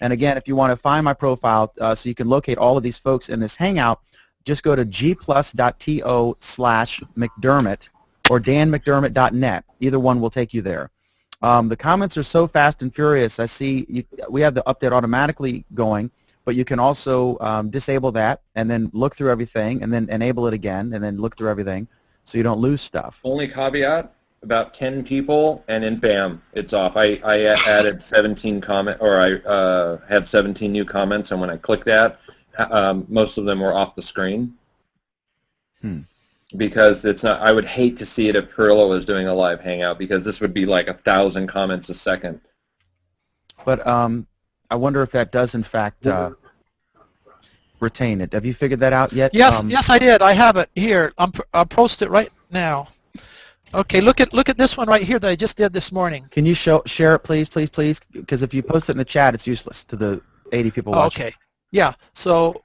And again, if you want to find my profile so you can locate all of these folks in this Hangout, just go to gplus.to/McDermott or danmcdermott.net. Either one will take you there. The comments are so fast and furious. I see we have the update automatically going, but you can also disable that and then look through everything and then enable it again and then look through everything so you don't lose stuff. Only caveat, about 10 people, and then bam, it's off. I added 17 I had 17 new comments, and when I clicked that, most of them were off the screen. Because it's not. I would hate to see it if Perillo was doing a live Hangout, because this would be like 1,000 comments a second. But I wonder if that does in fact retain it. Have you figured that out yet? Yes, yes, I did. I have it here. I'll post it right now. Okay, look at this one right here that I just did this morning. Can you share it, please, please, please? Because if you post it in the chat, it's useless to the 80 people watching. Okay. Yeah. So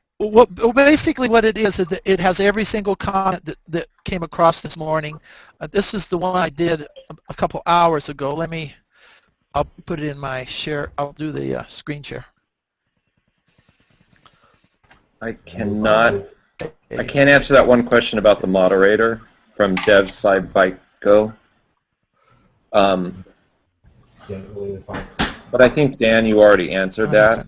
basically what it is that it has every single comment that came across this morning. This is the one I did a couple hours ago. I'll put it in my share. I'll do the screen share. I can't answer that one question about the moderator from Dev Cybico. But I think, Dan, you already answered that.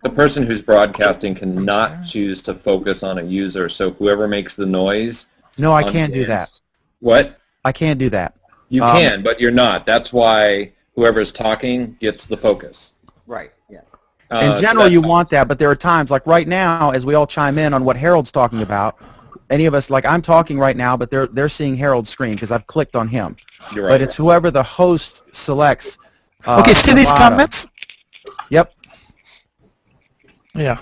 The person who's broadcasting cannot choose to focus on a user, so whoever makes the noise... No, I can't do that. What? I can't do that. You can, but you're not. That's why whoever's talking gets the focus. Right, yeah. In general, you want that, but there are times, like right now, as we all chime in on what Harold's talking about, any of us, like I'm talking right now, but they're seeing Harold's screen because I've clicked on him. You're right. But it's whoever the host selects. Okay, see these comments? Yep. Yeah.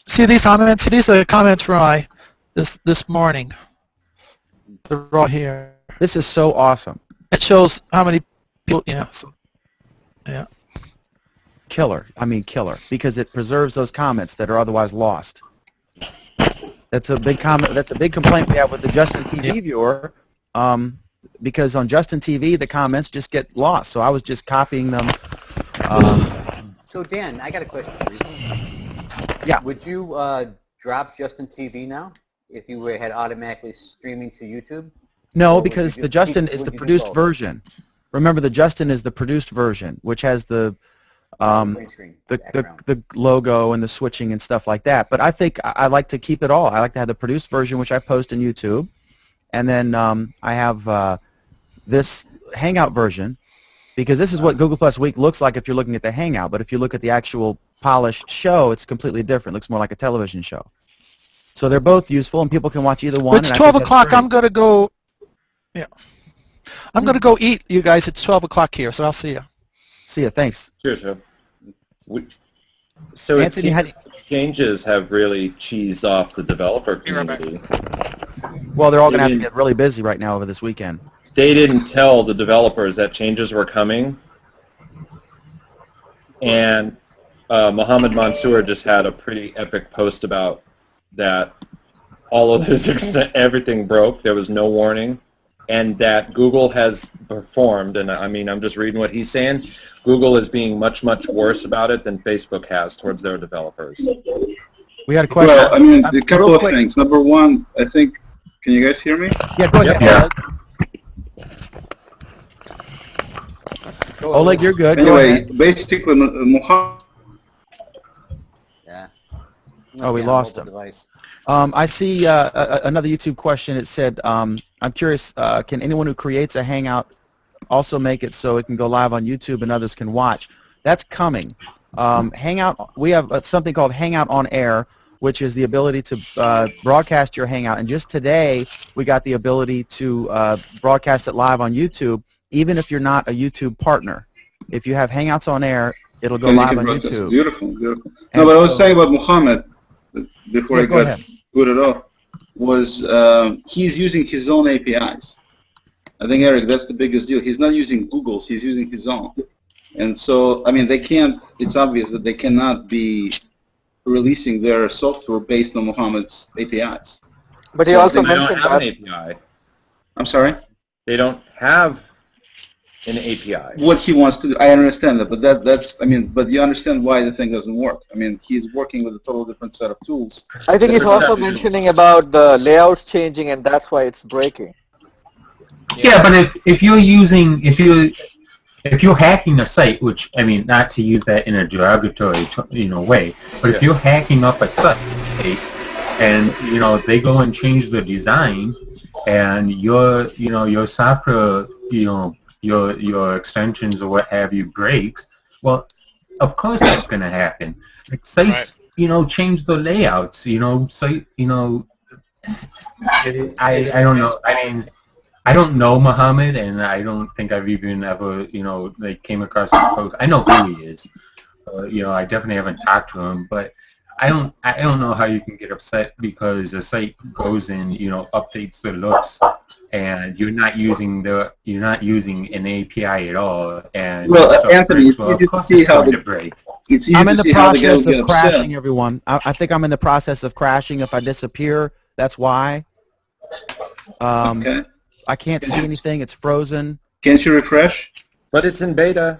See these comments? See, these are the comments from this morning. They're all here. This is so awesome. It shows how many people, yeah. Killer. I mean killer. Because it preserves those comments that are otherwise lost. That's a big comment. That's a big complaint we have with the Justin TV viewer. Because on Justin TV, the comments just get lost. So I was just copying them. So Dan, I got a question for you. Yeah. Would you drop Justin TV now if you had automatically streaming to YouTube? No, because the Justin is the produced version. Remember, the Justin is the produced version, which has the logo and the switching and stuff like that. But I think I like to keep it all. I like to have the produced version, which I post on YouTube, and then I have this Hangout version, because this is what Google Plus Week looks like if you're looking at the Hangout. But if you look at the actual polished show, it's completely different. It looks more like a television show. So they're both useful, and people can watch either one. It's 12 o'clock. I'm going to go. Yeah. I'm going to go eat, you guys. It's 12 o'clock here, so I'll see you. See you. Thanks. Cheers, Joe. So Anthony, it seems changes have really cheesed off the developer community. Well, they're all going to have to get really busy right now over this weekend. They didn't tell the developers that changes were coming, and Mohammed Mansour just had a pretty epic post about that. All of this, everything broke. There was no warning. And that Google has performed, and I mean, I'm just reading what he's saying, Google is being much, much worse about it than Facebook has towards their developers. We had a question. Well, I mean, a couple of things. Number one, I think, can you guys hear me? Yeah, go ahead. Yeah. Oleg, you're good. Anyway, basically, Mohammed... Yeah. Oh, we lost him. I see another YouTube question. It said, I'm curious, can anyone who creates a Hangout also make it so it can go live on YouTube and others can watch? That's coming. Hangout, we have something called Hangout on Air, which is the ability to broadcast your Hangout. And just today, we got the ability to broadcast it live on YouTube, even if you're not a YouTube partner. If you have Hangouts on Air, it'll go live on YouTube. Beautiful, beautiful. No, but I was saying about Mohammed, before I got booted off, was he's using his own APIs. I think, Eric, that's the biggest deal. He's not using Google's, he's using his own. And so, I mean, they can't, it's obvious that they cannot be releasing their software based on Mohammed's APIs. But he also mentioned that. They don't have an API. I'm sorry? They don't have an API. What he wants to do, I understand that, but that's, I mean, but you understand why the thing doesn't work. I mean, he's working with a total different set of tools. I think he's also mentioning about the layouts changing, and that's why it's breaking. Yeah, but if you're using, if you're hacking a site, which, I mean, not to use that in a derogatory, way, but if you're hacking up a site, and, they go and change the design, and your software, your extensions or what have you breaks, well, of course that's going to happen. Like sites, change the layouts, site, I don't know. I mean, I don't know Mohammed, and I don't think I've even ever, came across his post. I know who he is. I definitely haven't talked to him, but I don't know how you can get upset because the site goes in, updates the looks, and you're not using an API at all. And well, Anthony, it's easy to see how I'm in the process of crashing, everyone. I think I'm in the process of crashing. If I disappear, that's why. Okay. I can't see anything. It's frozen. Can't you refresh? But it's in beta.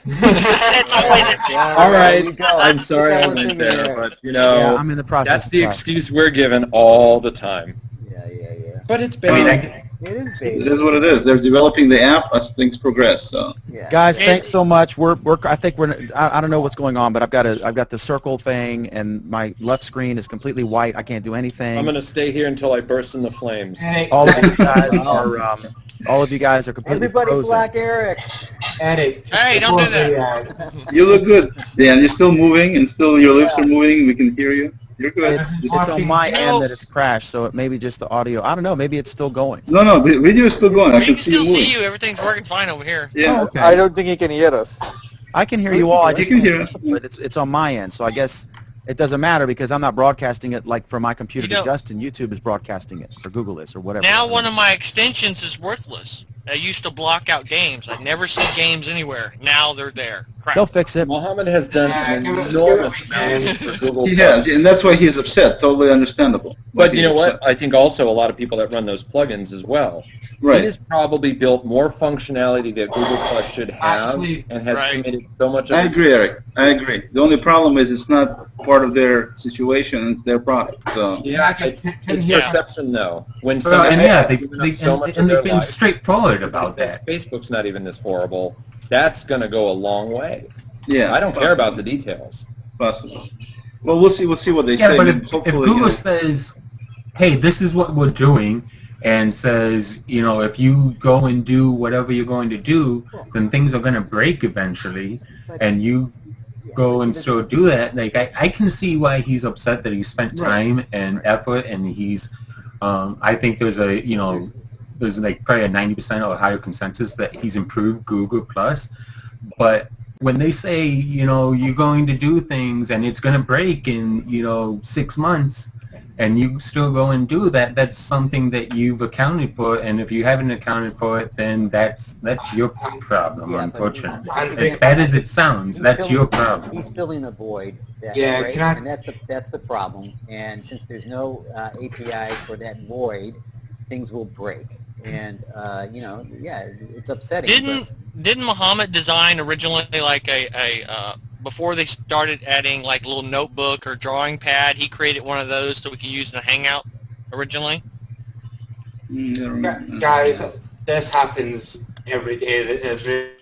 All right. I'm sorry I went there, but yeah, I'm in the process. That's the excuse we're given all the time. Yeah. But it's beta. It is what it is. They're developing the app as things progress. So. Yeah. Guys, thanks so much. I think I don't know what's going on, but I've got the circle thing, and my left screen is completely white. I can't do anything. I'm gonna stay here until I burst into flames. All of you guys are. All of you guys are completely frozen. Black Eric. Eric. Hey, don't do that. You look good, Dan. You're still moving, and still your lips are moving. We can hear you. You're good. It's on my end that it's crashed, so it may be just the audio. I don't know. Maybe it's still going. No, video is still going. I can see you still moving. see you. Everything's working fine over here. Yeah. Oh, okay. I don't think he can hear us. I can hear you all. I just can hear us. But it's on my end, so I guess it doesn't matter because I'm not broadcasting it like from my computer to Justin. YouTube is broadcasting it, or Google is, or whatever. Now one of my extensions is worthless. I used to block out games. I'd never see games anywhere. Now they're there. Crap. They'll fix it. Mohammed has done an enormous amount for Google. He has, and that's why he's upset. Totally understandable. But you know what? I think also a lot of people that run those plugins as well. Right. He has probably built more functionality that Google Plus should have, and has committed so much of I agree, Eric. I agree. The only problem is it's not part of their situation. It's their product. So. Yeah, it's perception, though. When Well, somebody and yeah, has given up so much of they've their been life, straightforward about that. Facebook's not even this horrible. That's going to go a long way. Yeah. I don't care about the details. Possible. Well, we'll see. We'll see what they say. Yeah, but if Hopefully, Google says, "Hey, this is what we're doing," and says, if you go and do whatever you're going to do, then things are going to break eventually, and you go and still do that. Like I can see why he's upset that he spent time and effort, and he's. I think there's there's like probably a 90% or higher consensus that he's improved Google Plus, but when they say you're going to do things and it's going to break in 6 months, and you still go and do that, that's something that you've accounted for, and if you haven't accounted for it, then that's your problem, unfortunately. As bad as it sounds, that's your problem. He's filling a void. Yeah, and that's the problem. And since there's no API for that void, things will break. And it's upsetting. Didn't Mohammed design originally like a before they started adding like a little notebook or drawing pad? He created one of those so we could use in the Hangout originally. Guys, this happens every day.